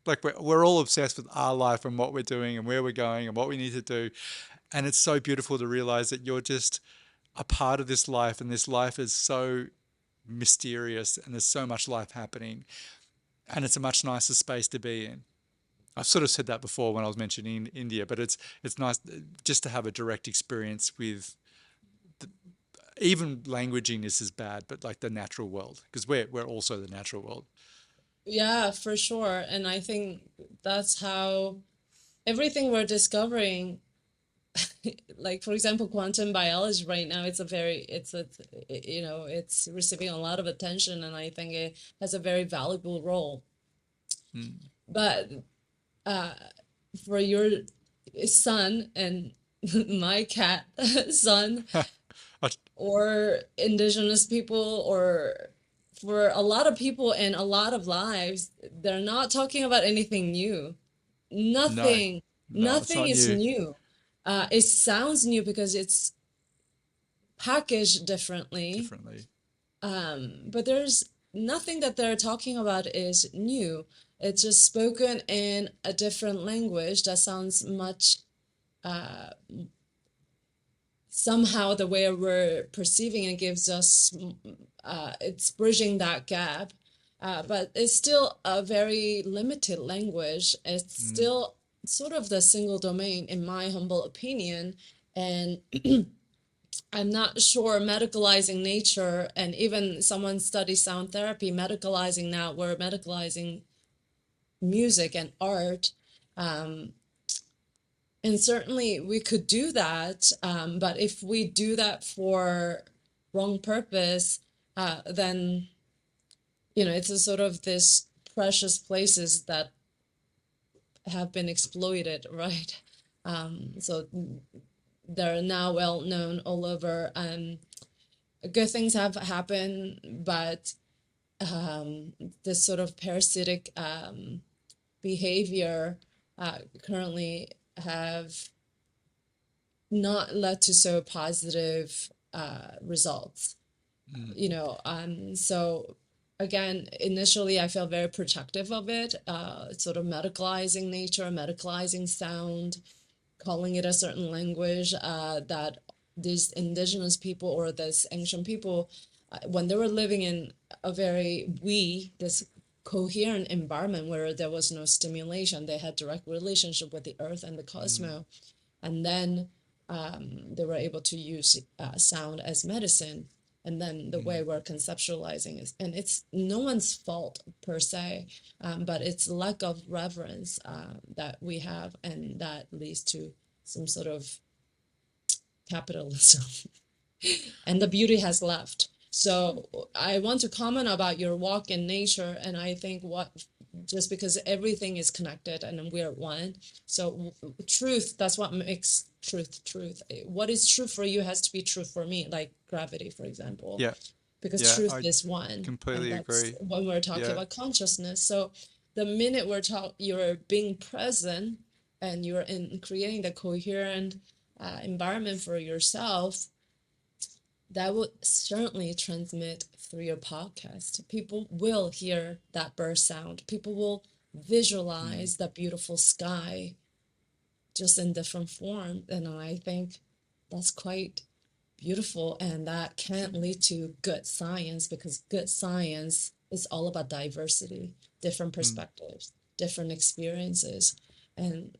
Like we're all obsessed with our life and what we're doing and where we're going and what we need to do. And it's so beautiful to realize that you're just a part of this life, and this life is so mysterious, and there's so much life happening, and it's a much nicer space to be in. I've sort of said that before when I was mentioning India, but it's nice just to have a direct experience with even languaging is as bad, but like the natural world, because we're also the natural world. Yeah, for sure. And I think that's how everything we're discovering, like for example, quantum biology right now, it's receiving a lot of attention, and I think it has a very valuable role. Mm. But uh, for your son and my cat son, I, or indigenous people, or for a lot of people in a lot of lives, they're not talking about anything new. no, Nothing, no, it's nothing not is new. new. It sounds new because it's packaged differently, Differently. but there's nothing that they're talking about is new. It's just spoken in a different language that sounds much, uh, somehow the way we're perceiving it gives us, it's bridging that gap, but it's still a very limited language. It's Mm. still sort of the single domain, in my humble opinion. And I'm not sure medicalizing nature, and even someone studies sound therapy, medicalizing now, we're medicalizing music and art. Um, And certainly we could do that, but if we do that for wrong purpose, then it's a sort of this precious places that have been exploited, right? So they're now well known all over. Good things have happened, but this sort of parasitic behavior currently have not led to so positive results. Mm. So again, initially I felt very protective of it, sort of medicalizing nature, medicalizing sound, calling it a certain language, that these indigenous people or this ancient people, when they were living in a very this coherent environment where there was no stimulation, they had direct relationship with the earth and the Mm. cosmos, and then they were able to use sound as medicine. And then the way Mm. we're conceptualizing is, and it's no one's fault per se, but it's lack of reverence that we have, and that leads to some sort of capitalism. And the beauty has left. So I want to comment about your walk in nature, and I think what just because everything is connected and we're one. So truth, that's what makes truth truth. What is true for you has to be true for me, like gravity, for example, Yeah, because yeah, truth I is one, and completely that's agree. when we're talking Yeah. about consciousness. So the minute you're being present and you're in creating the coherent environment for yourself, that would certainly transmit through your podcast. People will hear that bird sound. People will Mm. visualize that beautiful sky just in different form. And I think that's quite beautiful. And that can lead to good science, because good science is all about diversity, different Mm. perspectives, different experiences. And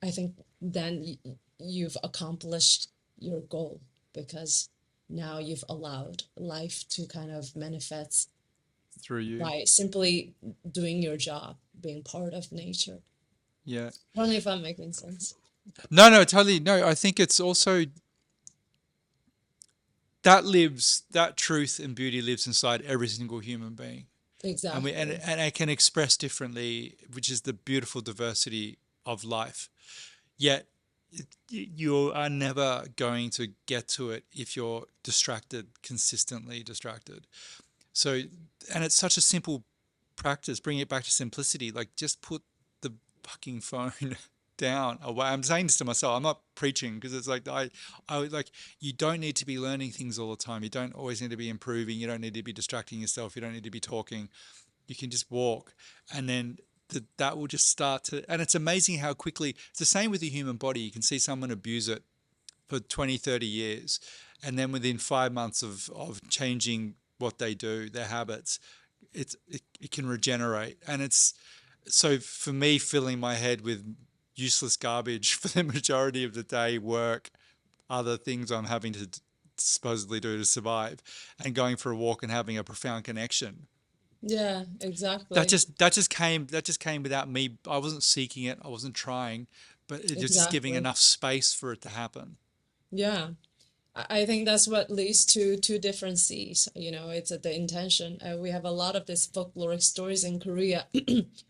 I think then you've accomplished your goal, because now you've allowed life to kind of manifest Through you. by simply doing your job, being part of nature. Yeah. I don't know if I'm making sense. No, no, totally. No, I think it's also that truth and beauty lives inside every single human being. And we Exactly. and it can express differently, which is the beautiful diversity of life. Yet you are never going to get to it if you're distracted, consistently distracted. So, and it's such a simple practice. Bring it back to simplicity. Like just put the fucking phone down away. I'm saying this to myself. I'm not preaching, because it's like I like you don't need to be learning things all the time. You don't always need to be improving. You don't need to be distracting yourself. You don't need to be talking. You can just walk, and then that will just start to. And it's amazing how quickly. It's the same with the human body. You can see someone abuse it for 20, 30 years, and then within 5 months of changing what they do, their habits, it can regenerate. And it's so for me, filling my head with useless garbage for the majority of the day, work, other things I'm having to supposedly do to survive, and going for a walk and having a profound connection. Yeah, That exactly. just that just came without me. I wasn't seeking it. I wasn't trying, but it was just giving Exactly. enough space for it to happen. Yeah. I think that's what leads to two different C's. It's the intention. We have a lot of these folkloric stories in Korea.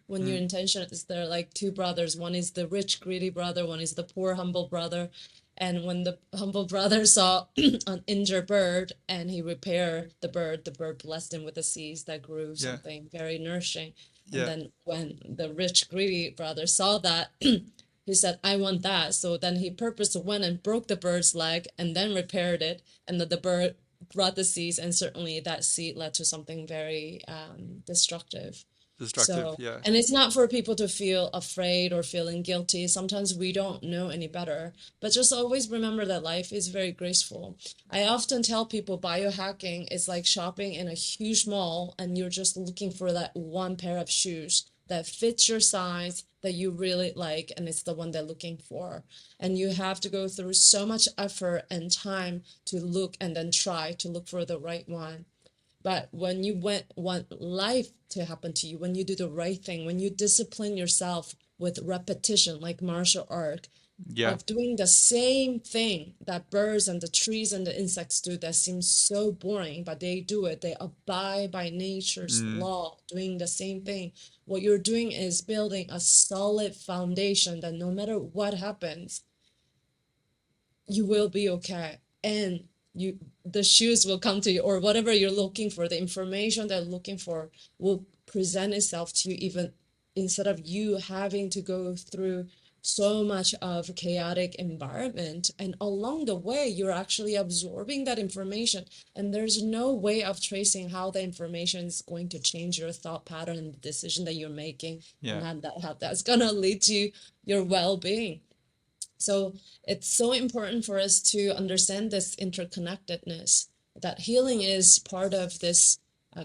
When your Mm, intention is there, like two brothers, one is the rich, greedy brother, one is the poor, humble brother. And when the humble brother saw an injured bird and he repaired the bird blessed him with the seeds that grew yeah, something very nourishing. And yeah, then when the rich, greedy brother saw that, he said, I want that. So then he purposely went and broke the bird's leg and then repaired it. And the bird brought the seeds. And certainly that seed led to something very destructive. destructive. So, Yeah, and it's not for people to feel afraid or feeling guilty. Sometimes we don't know any better, but just always remember that life is very graceful. I often tell people biohacking is like shopping in a huge mall and you're just looking for that one pair of shoes that fits your size that you really like, and it's the one they're looking for. And you have to go through so much effort and time to look and then try to look for the right one. But when you want life to happen to you, when you do the right thing, when you discipline yourself with repetition, like martial art, yeah, of doing the same thing that birds and the trees and the insects do that seems so boring, but they do it. They abide by nature's mm, law, doing the same thing. What you're doing is building a solid foundation that no matter what happens, you will be okay. And the shoes will come to you, or whatever you're looking for, the information they're looking for will present itself to you, even instead of you having to go through so much of chaotic environment. And along the way you're actually absorbing that information, and there's no way of tracing how the information is going to change your thought pattern and the decision that you're making, and yeah, how that's going to lead to your well-being. So it's so important for us to understand this interconnectedness, that healing is part of this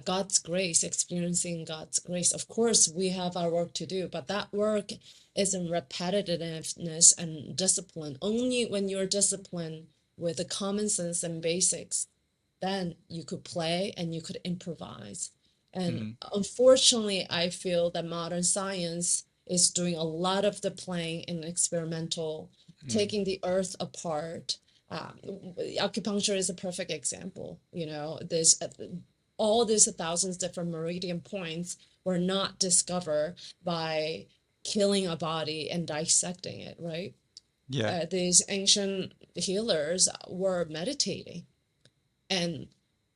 God's grace, experiencing God's grace. Of course, we have our work to do, but that work is in repetitiveness and discipline. Only when you're disciplined with the common sense and basics, then you could play and you could improvise. And mm, unfortunately, I feel that modern science is doing a lot of the playing in experimental, mm, taking the earth apart. Acupuncture is a perfect example. There's all these thousands different meridian points were not discovered by killing a body and dissecting it, right? yeah, These ancient healers were meditating, and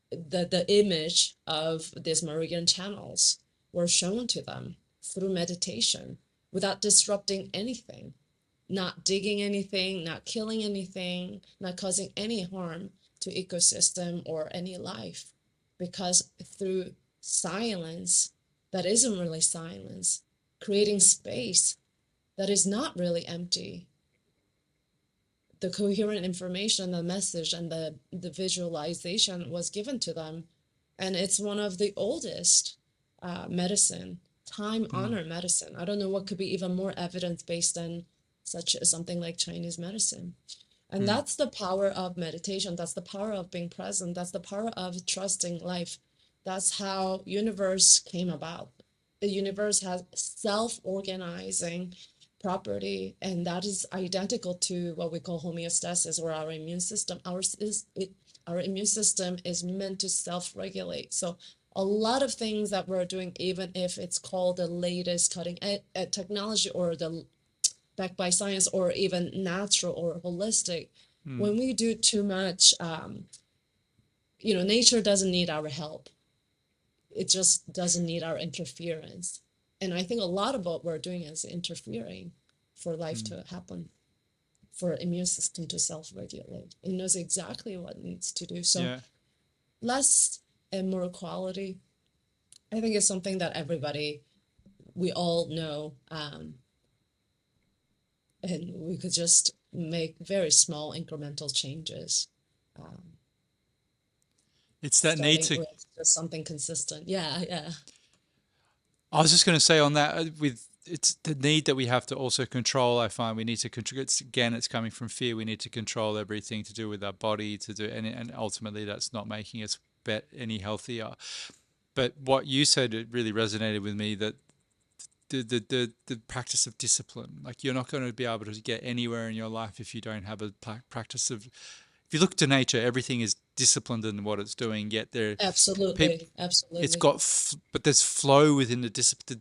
the image of these meridian channels were shown to them through meditation without disrupting anything, not digging anything, not killing anything, not causing any harm to ecosystem or any life. Because through silence that isn't really silence, creating space that is not really empty, the coherent information, the message, and the visualization was given to them. And it's one of the oldest medicine, time mm, honored medicine. I don't know what could be even more evidence based than such as something like Chinese medicine. And mm, that's the power of meditation. That's the power of being present. That's the power of trusting life. That's how universe came about. The universe has self-organizing property, and that is identical to what we call homeostasis, or our immune system. Our immune system is meant to self-regulate. So a lot of things that we're doing, even if it's called the latest cutting edge technology, or the backed by science, or even natural or holistic, mm, when we do too much, nature doesn't need our help. It just doesn't need our interference. And I think a lot of what we're doing is interfering for life mm, to happen, for immune system to self-regulate. It knows exactly what it needs to do. So yeah, less and more quality, I think it's something that everybody, we all know, and we could just make very small incremental changes, um, It's that need starting to. with just something consistent. Yeah, yeah, I was just going to say on that with it's the need that we have to also control. I find we need to control. Again, it's coming from fear. We need to control everything to do with our body to do, and ultimately that's not making us any healthier. But what you said, it really resonated with me that the practice of discipline, like you're not going to be able to get anywhere in your life if you don't have a practice of. If you look to nature, everything is disciplined in what it's doing. Yet there, people, absolutely, it's absolutely, got, but there's flow within the discipline.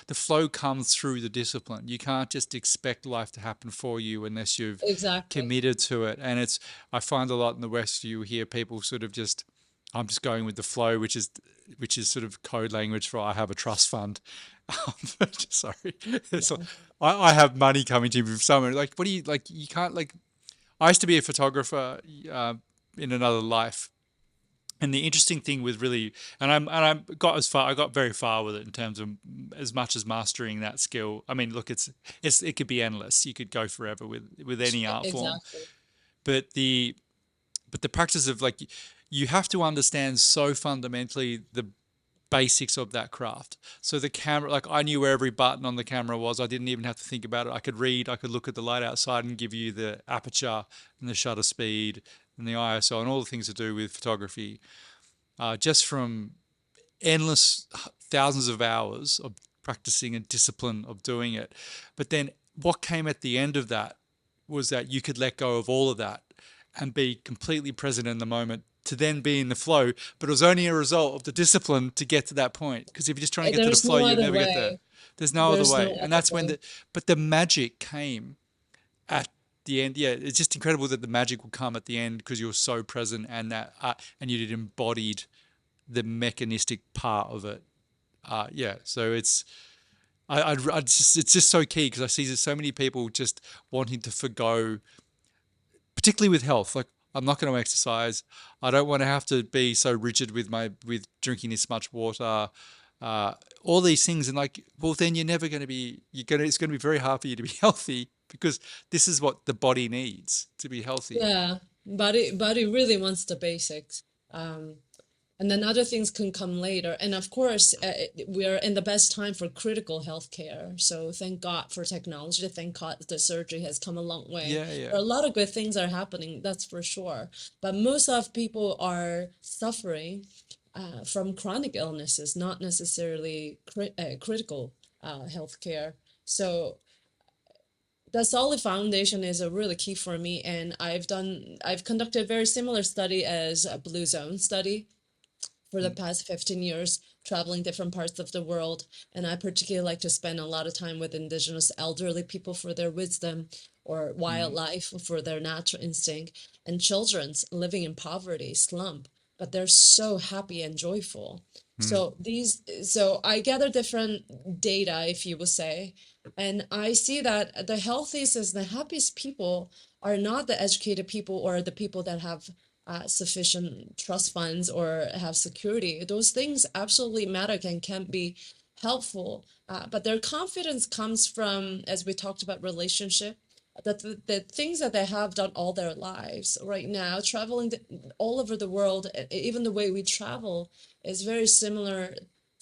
The flow comes through the discipline. You can't just expect life to happen for you unless you've exactly. committed to it. And it's, I find a lot in the West, you hear people sort of just, I'm just going with the flow, which is sort of code language for I have a trust fund. Sorry, it's like, Yeah. I have money coming to me from somewhere. Like, what do you like? You can't like. I used to be a photographer uh, in another life, and the interesting thing with really, I got as far, I got very far with it in terms of as much as mastering that skill. I mean, look, it could be endless. You could go forever with any art form, Exactly. but the practice of like you have to understand so fundamentally the basics of that craft. So the camera, like I knew where every button on the camera was. I didn't even have to think about it. I could read, I could look at the light outside and give you the aperture and the shutter speed and the ISO and all the things to do with photography, just from endless thousands of hours of practicing and discipline of doing it. But then what came at the end of that was that you could let go of all of that and be completely present in the moment to then be in the flow. But it was only a result of the discipline to get to that point. Because if you're just trying to get to the There's flow, no you'd other never get there. way. There's no other There's no way. And other that's when way. but the magic came at the end. Yeah, it's just incredible that the magic will come at the end because you're so present and and you did embodied the mechanistic part of it. Yeah, so it's just so key because I see so many people just wanting to forgo, particularly with health. Like I'm not going to exercise. I don't want to have to be so rigid with my with drinking this much water. All these things, and like, well, then you're never going to be. You're gonna. It's going to be very hard for you to be healthy because this is what the body needs to be healthy. Yeah, body really wants the basics. Um, and then other things can come later. And of course, we're in the best time for critical health care. So thank God for technology. Thank God the surgery has come a long way. Yeah, yeah, There are a lot of good things are happening, that's for sure. But most of people are suffering from chronic illnesses, not necessarily critical health care. So the solid foundation is a really key for me, and I've conducted a very similar study as a blue zone study for the mm, past 15 years, traveling different parts of the world. And I particularly like to spend a lot of time with indigenous elderly people for their wisdom, or mm, wildlife for their natural instinct, and children's living in poverty, slump, but they're so happy and joyful. mm. So I gather different data, if you would say, and I see that the healthiest and the happiest people are not the educated people or the people that have sufficient trust funds or have security. Those things absolutely matter and can be helpful. But their confidence comes from, as we talked about, relationship. That the things that they have done all their lives right now, traveling all over the world, even the way we travel is very similar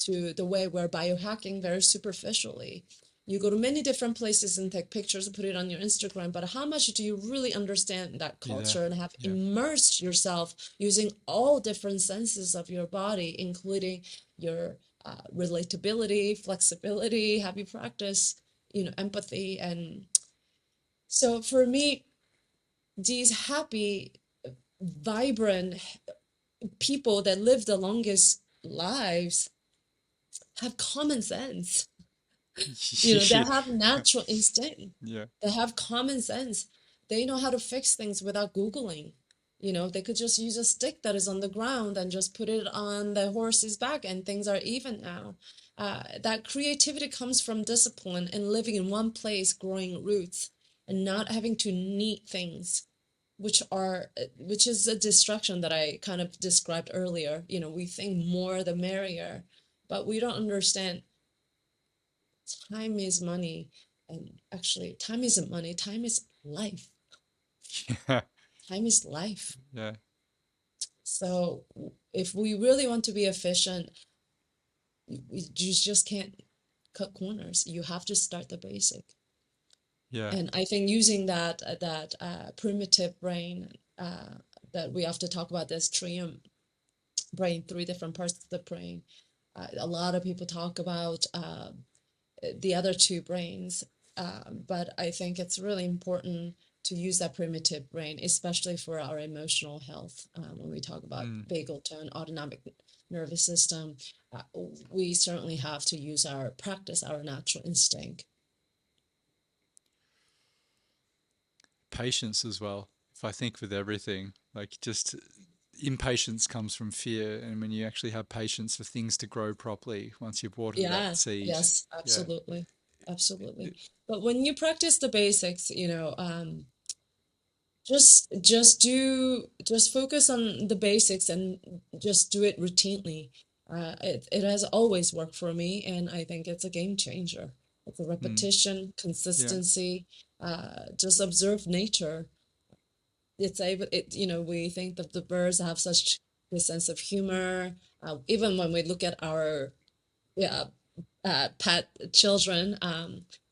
to the way we're biohacking very superficially. You go to many different places and take pictures and put it on your Instagram, but how much do you really understand that Be there. culture and have Yeah, immersed yourself using all different senses of your body, including your relatability, flexibility, have you practice, empathy. And so for me, these happy, vibrant people that live the longest lives have common sense. They have natural instinct. yeah, They have common sense. They know how to fix things without Googling. They could just use a stick that is on the ground and just put it on the horse's back, and things are even now. That creativity comes from discipline and living in one place, growing roots, and not having to need things, which is a distraction that I kind of described earlier. We think more the merrier, but we don't understand time is money. And actually, time isn't money, time is life. Yeah. Time is life. Yeah. So if we really want to be efficient, you just can't cut corners. You have to start the basic. Yeah. And I think using that primitive brain that we have to talk about, this trium brain, three different parts of the brain. A lot of people talk about the other two brains, but I think it's really important to use that primitive brain, especially for our emotional health. When we talk about Mm. vagal tone, autonomic nervous system, uh, we certainly have to use our practice, our natural instinct. Patience as well. If I think with everything, like just impatience comes from fear, and when you actually have patience for things to grow properly, once you've watered that Yeah, seed, yes, yeah, absolutely. Absolutely. it, But when you practice the basics, just focus on the basics and just do it routinely. It has always worked for me, and I think it's a game changer. It's a mm, repetition, yeah, consistency, just observe nature. It's able, we think that the birds have such a sense of humor. Even when we look at our yeah, pet children.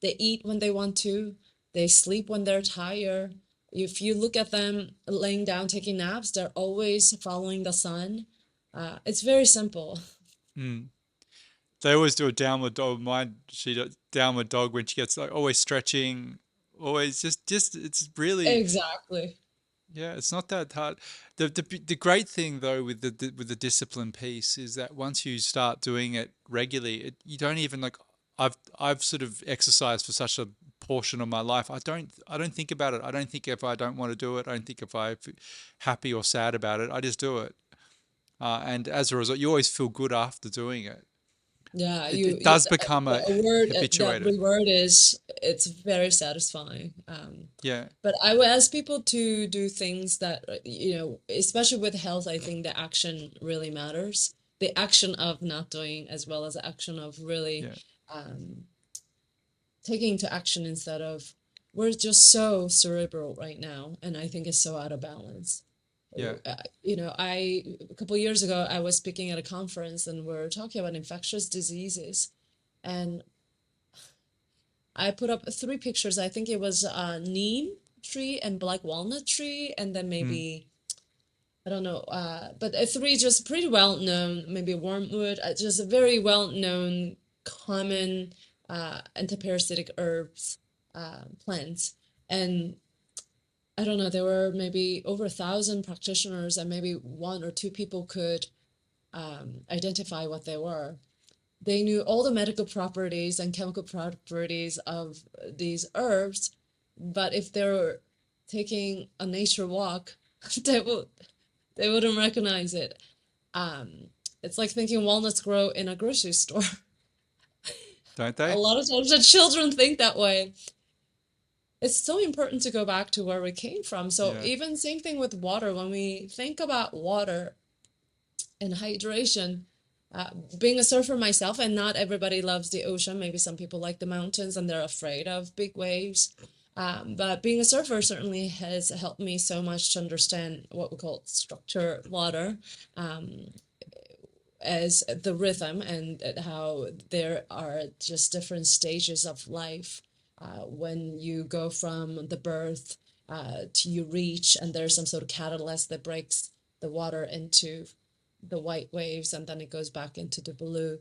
They eat when they want to, they sleep when they're tired. If you look at them laying down, taking naps, they're always following the sun. It's very simple. mm. They always do a downward dog. Mine, she does downward dog when she gets like always stretching, always just it's really Exactly. yeah, it's not that hard. The great thing though with with the discipline piece is that once you start doing it regularly, you don't even like I've sort of exercised for such a portion of my life. I don't think about it. I don't think if I don't want to do it. I don't think if I'm happy or sad about it. I just do it. And as a result, you always feel good after doing it. Yeah, It does become the a a word that habituated. reward is it's very satisfying. Yeah. But I would ask people to do things that, especially with health, I think the action really matters. The action of not doing as well as the action of really Yeah. um, taking to action instead of, we're just so cerebral right now, and I think it's so out of balance. Yeah. A couple of years ago, I was speaking at a conference and we're talking about infectious diseases. And I put up three pictures. I think it was a neem tree and black walnut tree, and then Mm, maybe, I don't know, but three just pretty well known, maybe wormwood, just a very well known, common antiparasitic herbs, plants. And I don't know, there were maybe over 1,000 practitioners, and maybe one or two people could identify what they were. They knew all the medical properties and chemical properties of these herbs, but if they were taking a nature walk, they would they wouldn't recognize it. Um, it's like thinking walnuts grow in a grocery store. don't A they? lot of times the children think that way. It's so important to go back to where we came from. So Yeah. even same thing with water. When we think about water and hydration, uh, being a surfer myself, and not everybody loves the ocean. Maybe some people like the mountains and they're afraid of big waves. But being a surfer certainly has helped me so much to understand what we call structured water, um, as the rhythm, and how there are just different stages of life. When you go from the birth to you reach, and there's some sort of catalyst that breaks the water into the white waves, and then it goes back into the blue.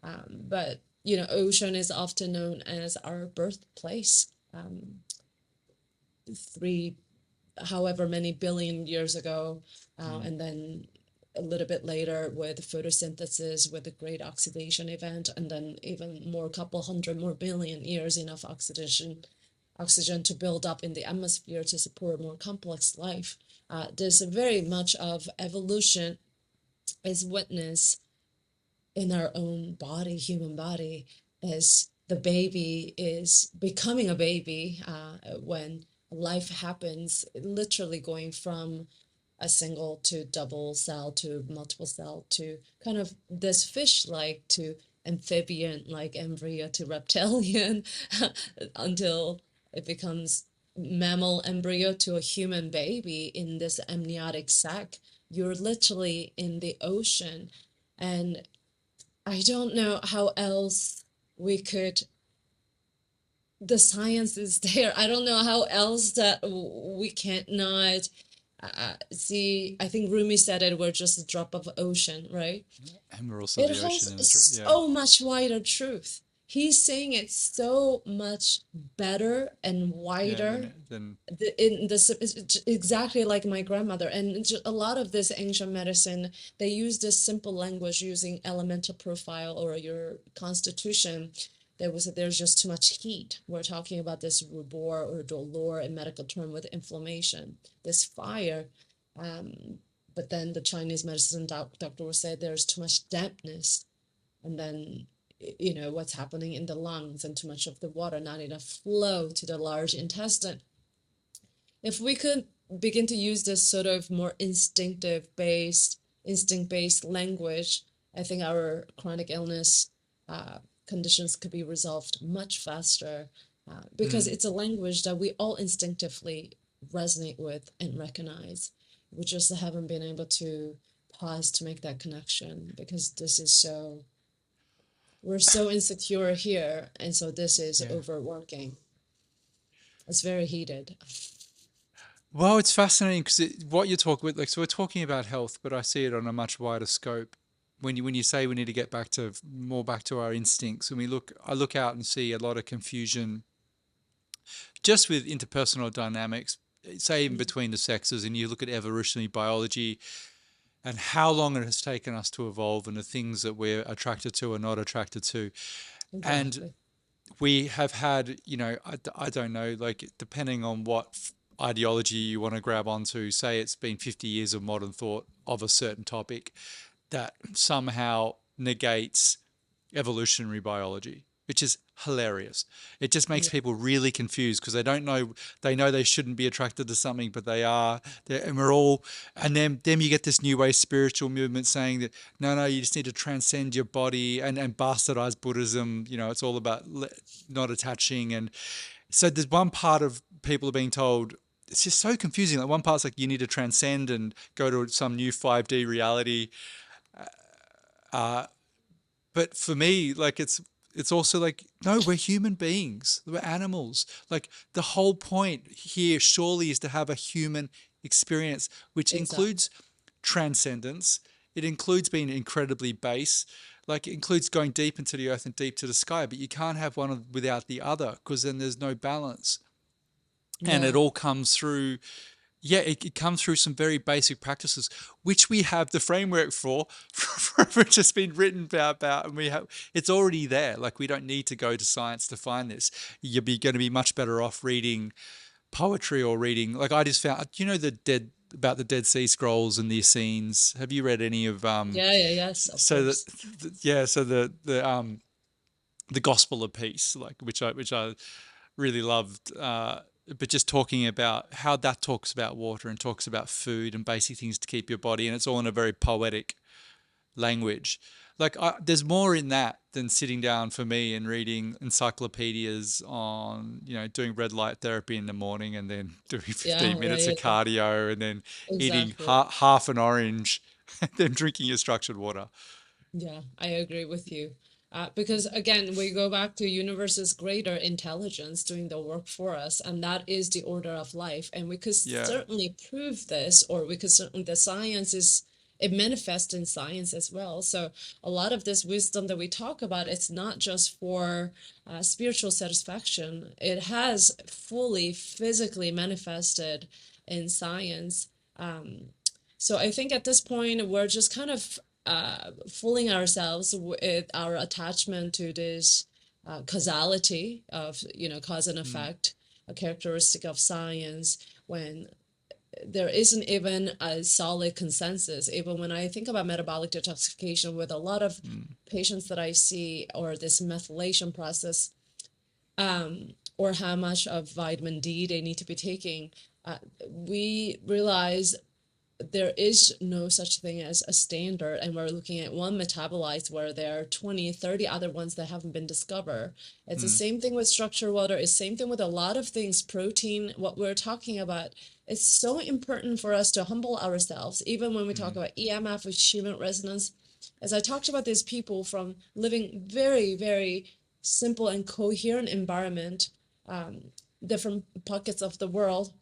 But ocean is often known as our birthplace. Three, however many billion years ago, Mm, and then a little bit later with photosynthesis, with the great oxidation event, and then even more, couple hundred more billion years, enough oxygen to build up in the atmosphere to support more complex life. There's very much of evolution is witnessed in our own body, human body, as the baby is becoming a baby, when life happens, literally going from a single to double cell to multiple cell to kind of this fish-like to amphibian-like embryo to reptilian until it becomes mammal embryo to a human baby in this amniotic sac. You're literally in the ocean. And I don't know how else we could, the science is there. I don't know how else that we can't not see. I think Rumi said it, we're just a drop of ocean, right? And we're also It the ocean holds in yeah. so much wider truth. He's saying it so much better and Yeah, wider. then In this, it's exactly like my grandmother, and a lot of this ancient medicine, they use this simple language using elemental profile or your constitution. There's just too much heat. We're talking about this rubor or dolor, a medical term with inflammation, this fire. But then the Chinese medicine doctor will say there's too much dampness, and then what's happening in the lungs and too much of the water, not enough flow to the large intestine. If we could begin to use this sort of more instinct-based language, I think our chronic illness conditions could be resolved much faster because mm, it's a language that we all instinctively resonate with and recognize. We just haven't been able to pause to make that connection because we're so insecure here, and so this is yeah. overworking. It's very heated. Well, it's fascinating because what you're talking with, like, so we're talking about health, but I see it on a much wider scope. When you say we need to get back to our instincts, when I look out and see a lot of confusion just with interpersonal dynamics, say even between the sexes, and you look at evolutionary biology and how long it has taken us to evolve and the things that we're attracted to or not attracted to. And Exactly. we have had, I don't know, like depending on what ideology you want to grab onto, say it's been 50 years of modern thought of a certain topic that somehow negates evolutionary biology, which is hilarious. It just makes Yeah. people really confused because they don't know. They know they shouldn't be attracted to something, but they are. And we're all. And then you get this new age spiritual movement saying that no, you just need to transcend your body and bastardize Buddhism. It's all about not attaching. And so there's one part of people are being told. It's just so confusing. Like one part's like you need to transcend and go to some new 5D reality. Uh, but for me, like it's also like no, we're human beings, we're animals. Like the whole point here surely is to have a human experience, which Exactly. includes transcendence. It includes being incredibly base, like it includes going deep into the earth and deep to the sky, but you can't have one without the other because then there's no balance. And it No. all comes through, yeah, it comes through some very basic practices, which we have the framework for, which has been written about, and it's already there. Like we don't need to go to science to find this. You're going to be much better off reading poetry or reading. Like I just found, about the Dead Sea Scrolls and the Essenes. Have you read any of Yeah, yeah, yes, of so that course. yeah, so the Gospel of Peace, like which I really loved. But just talking about how that talks about water and talks about food and basic things to keep your body, and it's all in a very poetic language. Like there's more in that than sitting down for me and reading encyclopedias on, doing red light therapy in the morning and then doing Yeah, 15 yeah, minutes yeah, of yeah. cardio and then eating Exactly. half an orange and then drinking your structured water. Yeah, I agree with you. Because again, we go back to universe's greater intelligence doing the work for us, and that is the order of life. And we could Yeah. certainly prove this, or we could certainly, the science is, it manifests in science as well. So a lot of this wisdom that we talk about, it's not just for spiritual satisfaction. It has fully physically manifested in science. So I think at this point, we're just kind of fooling ourselves with our attachment to this causality of, cause and Mm, effect, a characteristic of science, when there isn't even a solid consensus. Even when I think about metabolic detoxification with a lot of mm, patients that I see, or this methylation process, or how much of vitamin D they need to be taking, we realize there is no such thing as a standard, and we're looking at one metabolite where there are 20, 30 other ones that haven't been discovered. It's the Mm, same thing with structured water. It's the same thing with a lot of things, protein, what we're talking about. It's so important for us to humble ourselves, even when we talk mm, about EMF, which is human resonance. As I talked about these people from living very, very simple and coherent environment, different pockets of the world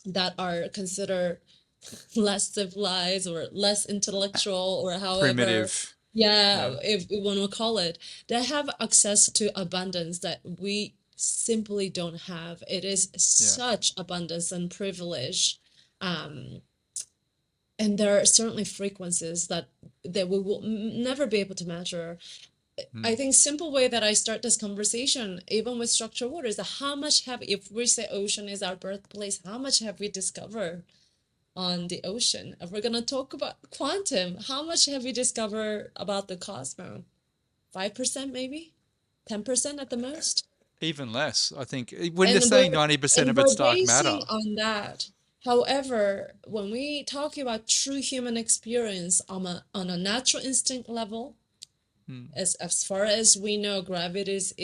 that are considered less civilized or less intellectual or however, primitive. yeah, Yeah. if we want to call it, they have access to abundance that we simply don't have. It is Yeah. such abundance and privilege. Um, and there are certainly frequencies that we will never be able to measure. I Mm, think simple way that I start this conversation, even with structured water, is that how much have, if we say ocean is our birthplace, how much have we discovered on the ocean? If we're going to talk about quantum, how much have we discovered about the cosmos? 5% maybe? 10% at the most? even less, I think. When they're And saying 90% of we're it's dark basing matter. on that. However, when we talk about true human experience on a natural instinct level, Mm, as far as we know, gravity is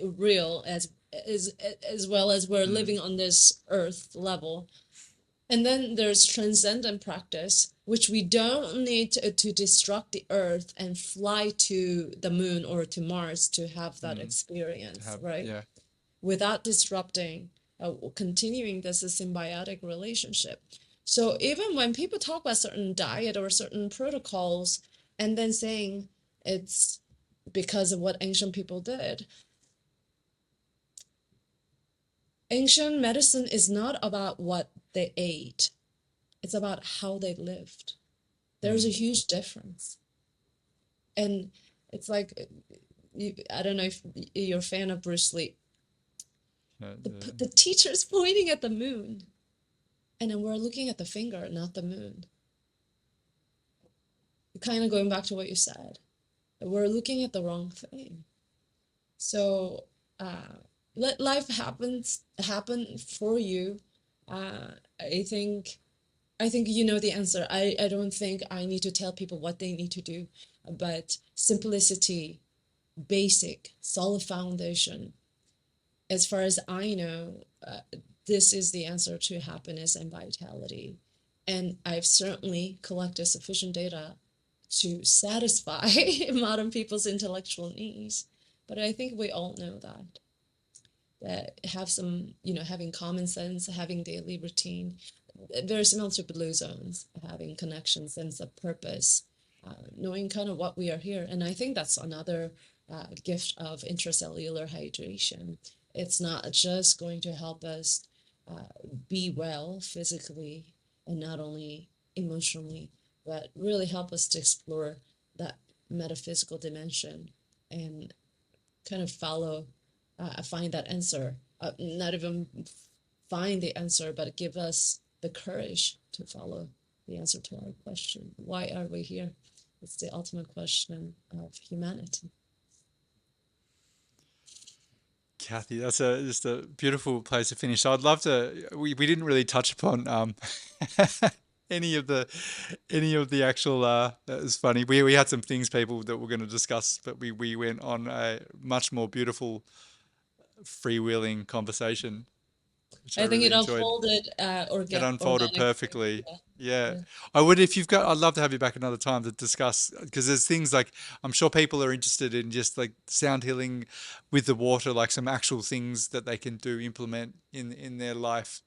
real as well as we're mm, living on this earth level. And then there's transcendent practice, which we don't need to destruct the earth and fly to the moon or to Mars to have that mm. To experience, have, right? yeah. Without disrupting, continuing this a symbiotic relationship. So even when people talk about certain diet or certain protocols and then saying it's because of what ancient people did, ancient medicine is not about what they ate, it's about how they lived. There's a Mm. huge difference. And it's like, I don't know if you're a fan of Bruce Lee. Yeah, The teacher's pointing at the moon, and then we're looking at the finger, not the moon. Kind of going back to what you said, we're looking at the wrong thing. So let life happen for you. Uh, I think you know the answer. I don't think I need to tell people what they need to do, but simplicity, basic, solid foundation. As far as I know, this is the answer to happiness and vitality. And I've certainly collected sufficient data to satisfy modern people's intellectual needs. But I think we all know that have some, having common sense, having daily routine, very similar to blue zones, having connection, sense of purpose, knowing kind of what we are here. And I think that's another gift of intracellular hydration. It's not just going to help us be well physically and not only emotionally, but really help us to explore that metaphysical dimension and kind of find that answer. Not even find the answer, but give us the courage to follow the answer to our question. Why are we here? It's the ultimate question of humanity. Kathy, that's just a beautiful place to finish. So I'd love to. We didn't really touch upon any of the any of the actual. That was funny. We had some things people that we're going to discuss, but we went on a much more beautiful freewheeling conversation, which I I think really it enjoyed. unfolded It unfolded organically. perfectly. Yeah, Yeah. yeah. I would, if you've got, I'd love to have you back another time to discuss, because there's things like, I'm sure people are interested in just like sound healing with the water, like some actual things that they can do, implement in their life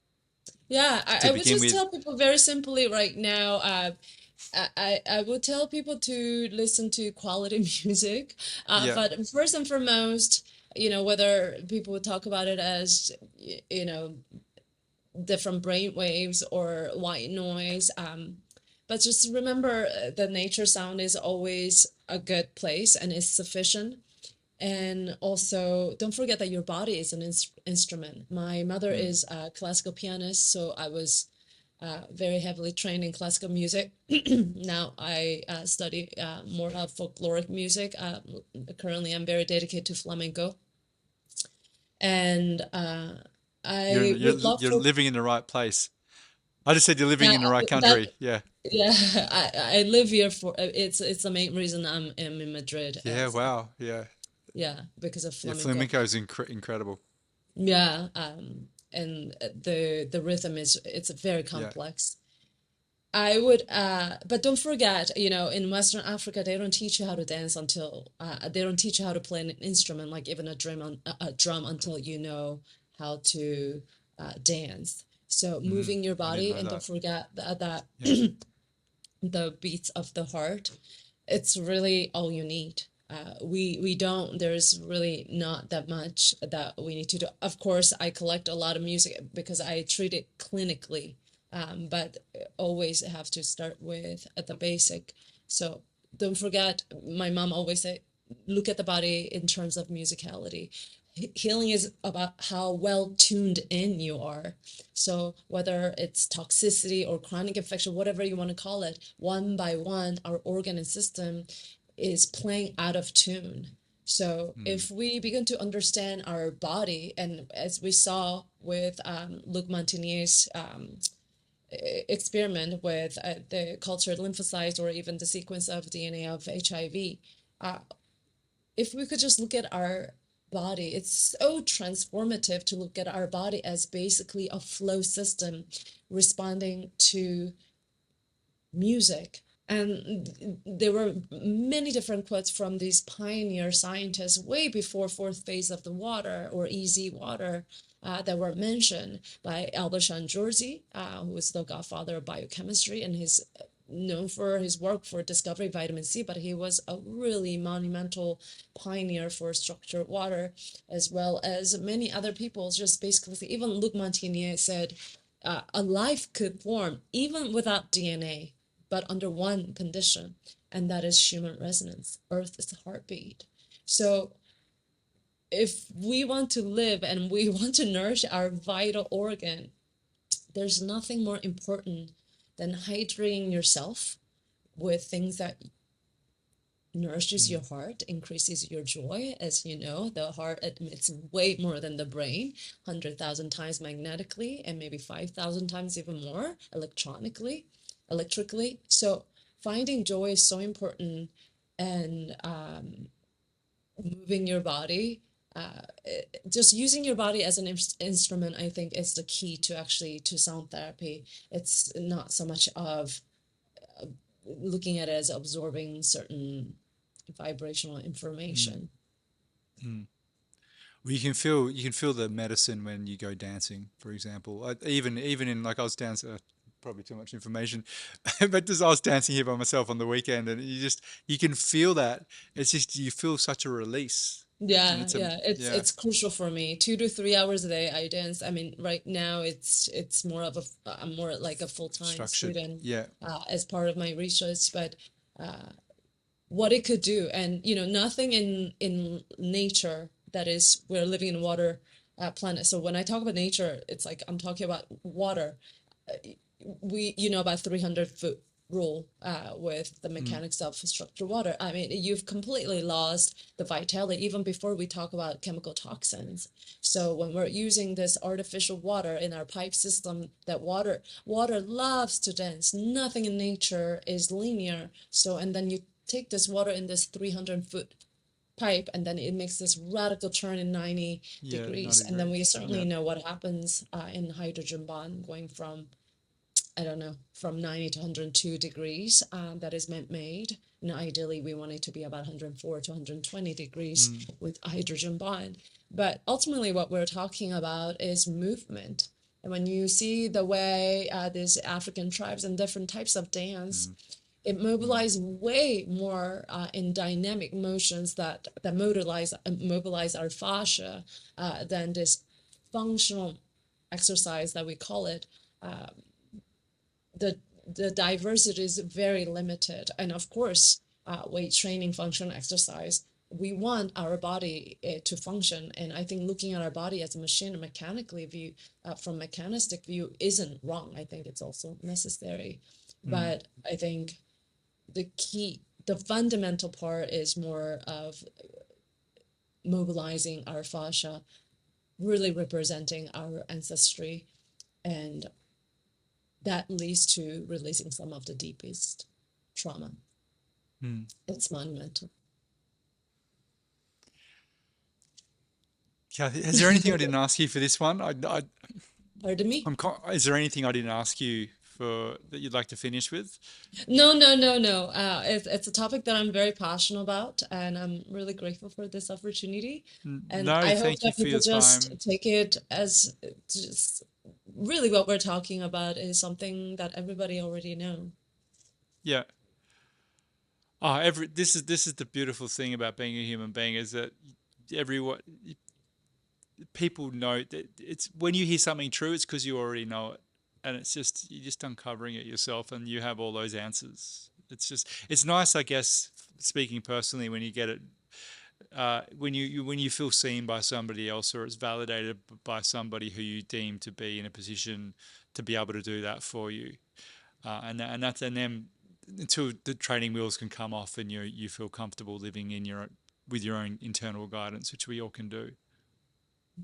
Yeah, to I would begin just with. tell people very simply right now, I would tell people to listen to quality music. Yeah. But first and foremost, whether people would talk about it as, different brain waves or white noise. But just remember that nature sound is always a good place and is sufficient. And also, don't forget that your body is an instrument. My mother Mm. is a classical pianist, so I was very heavily trained in classical music. Now I study more of folkloric music. Currently, I'm very dedicated to flamenco, and You're, I you're, would love you're for living in the right place. I just said you're living Yeah, in the right that country. Yeah. yeah, I live here for it's the main reason am in Madrid Yeah. as Wow. Yeah. yeah, because of Yeah. flamenco. Flamenco is incredible. Yeah, and the rhythm is it's very Yeah. complex. I would, but don't forget, in Western Africa, they don't teach you how to dance until they don't teach you how to play an instrument, like even a drum, until you know how to dance. So Mm. moving your I didn't body, know and don't that. forget that Yeah. the beats of the heart, it's really all you need. We don't, there's really not that much that we need to do. Of course, I collect a lot of music because I treat it clinically, but always have to start with at the basic. So don't forget, my mom always said, look at the body in terms of musicality. Healing is about how well tuned in you are. So whether it's toxicity or chronic infection, whatever you want to call it, one by one, our organ and system is playing out of tune. So Mm. if we begin to understand our body, and as we saw with Luc Montagnier's experiment with the cultured lymphocytes or even the sequence of DNA of HIV, uh, if we could just look at our body, it's so transformative to look at our body as basically a flow system responding to music. And there were many different quotes from these pioneer scientists way before fourth phase of the water or easy water that were mentioned by Albert Szent-Györgyi, who is the godfather of biochemistry, and he's known for his work for discovering vitamin C, but he was a really monumental pioneer for structured water, as well as many other people. Just basically, even Luc Montagnier said a life could form even without DNA, but under one condition, and that is human resonance. Earth is a heartbeat. So if we want to live and we want to nourish our vital organ, there's nothing more important than hydrating yourself with things that nourishes your Mm. heart, increases your joy. As you know, the heart emits way more than the brain, 100,000 times magnetically, and maybe 5,000 times even more electrically. So finding joy is so important, and moving your body, just using your body as an instrument, I think is the key to actually to sound therapy. It's not so much of looking at it as absorbing certain vibrational Mm. information. Mm. Well, you can feel the medicine when you go dancing, for example. Even in like I was dancing, probably too much information, but just I was dancing here by myself on the weekend, and you can feel that. It's just you feel such a release, and Yeah, it's a yeah, it's yeah it's crucial for me. 2 to 3 hours a day I dance. I mean, right now it's more of a I'm more like a full-time structured. student Yeah. as part of my research, but what it could do, and nothing in nature that is we're living in a water planet. So when I talk about nature, it's like I'm talking about water. We about 300-foot rule with the Mm. mechanics of structured water. I mean, you've completely lost the vitality even before we talk about chemical toxins. So when we're using this artificial water in our pipe system, that water loves to dance. Nothing in nature is linear. So and then you take this water in this 300-foot pipe, and then it makes this radical turn in 90 Yeah. degrees, 90 and then we degrees. certainly Yeah. know what happens in hydrogen bond going from I don't know, from 90 to 102 degrees. That is made. And ideally, we want it to be about 104 to 120 degrees Mm. with hydrogen bond. But ultimately, what we're talking about is movement. And when you see the way these African tribes and different types of dance, Mm. it Mm. mobilizes way more in dynamic motions that mobilize our fascia than this functional exercise that we call it. Uh, the the diversity is very limited, and of course weight training, functional exercise, we want our body to function, and I think looking at our body as a machine, mechanically view, from mechanistic view, isn't wrong. I think it's also necessary, Mm. but I think the fundamental part is more of mobilizing our fascia, really representing our ancestry, and that leads to releasing some of the deepest trauma. Mm. It's monumental. Kathy, is there anything I didn't ask you for this one? Pardon me? Is there anything I didn't ask you for that you'd like to finish with? No, no, no, no. It's a topip that I'm very passionate about, and I'm really grateful for this opportunity. And No, I hope thank you that for your people just time. take it as just really what we're talking about is something that everybody already know. Yeah. This is the beautiful thing about being a human being is that everyone people know that it's when you hear something true, it's because you already know it, and it's just you're just uncovering it yourself, and you have all those answers. It's nice, I guess, speaking personally, when you get it, when you feel seen by somebody else, or it's validated by somebody who you deem to be in a position to be able to do that for you, and then until the training wheels can come off and you feel comfortable living in your with your own internal guidance, which we all can do.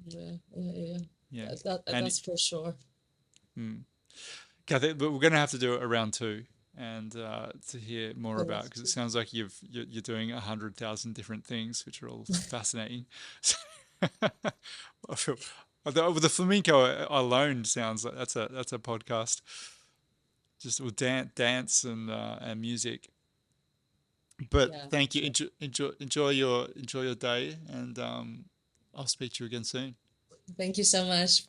Yeah, yeah, yeah. Yeah, and That's for sure. mm, Kathy, but we're going to have to do a round two and to hear more about because it Yes. sounds like you're doing 100,000 different things, which are all fascinating. I feel the flamenco alone sounds like that's a podcast. Just with dance and music. But Yeah, thank you. sure. Enjoy your day, and I'll speak to you again soon. Thank you so much.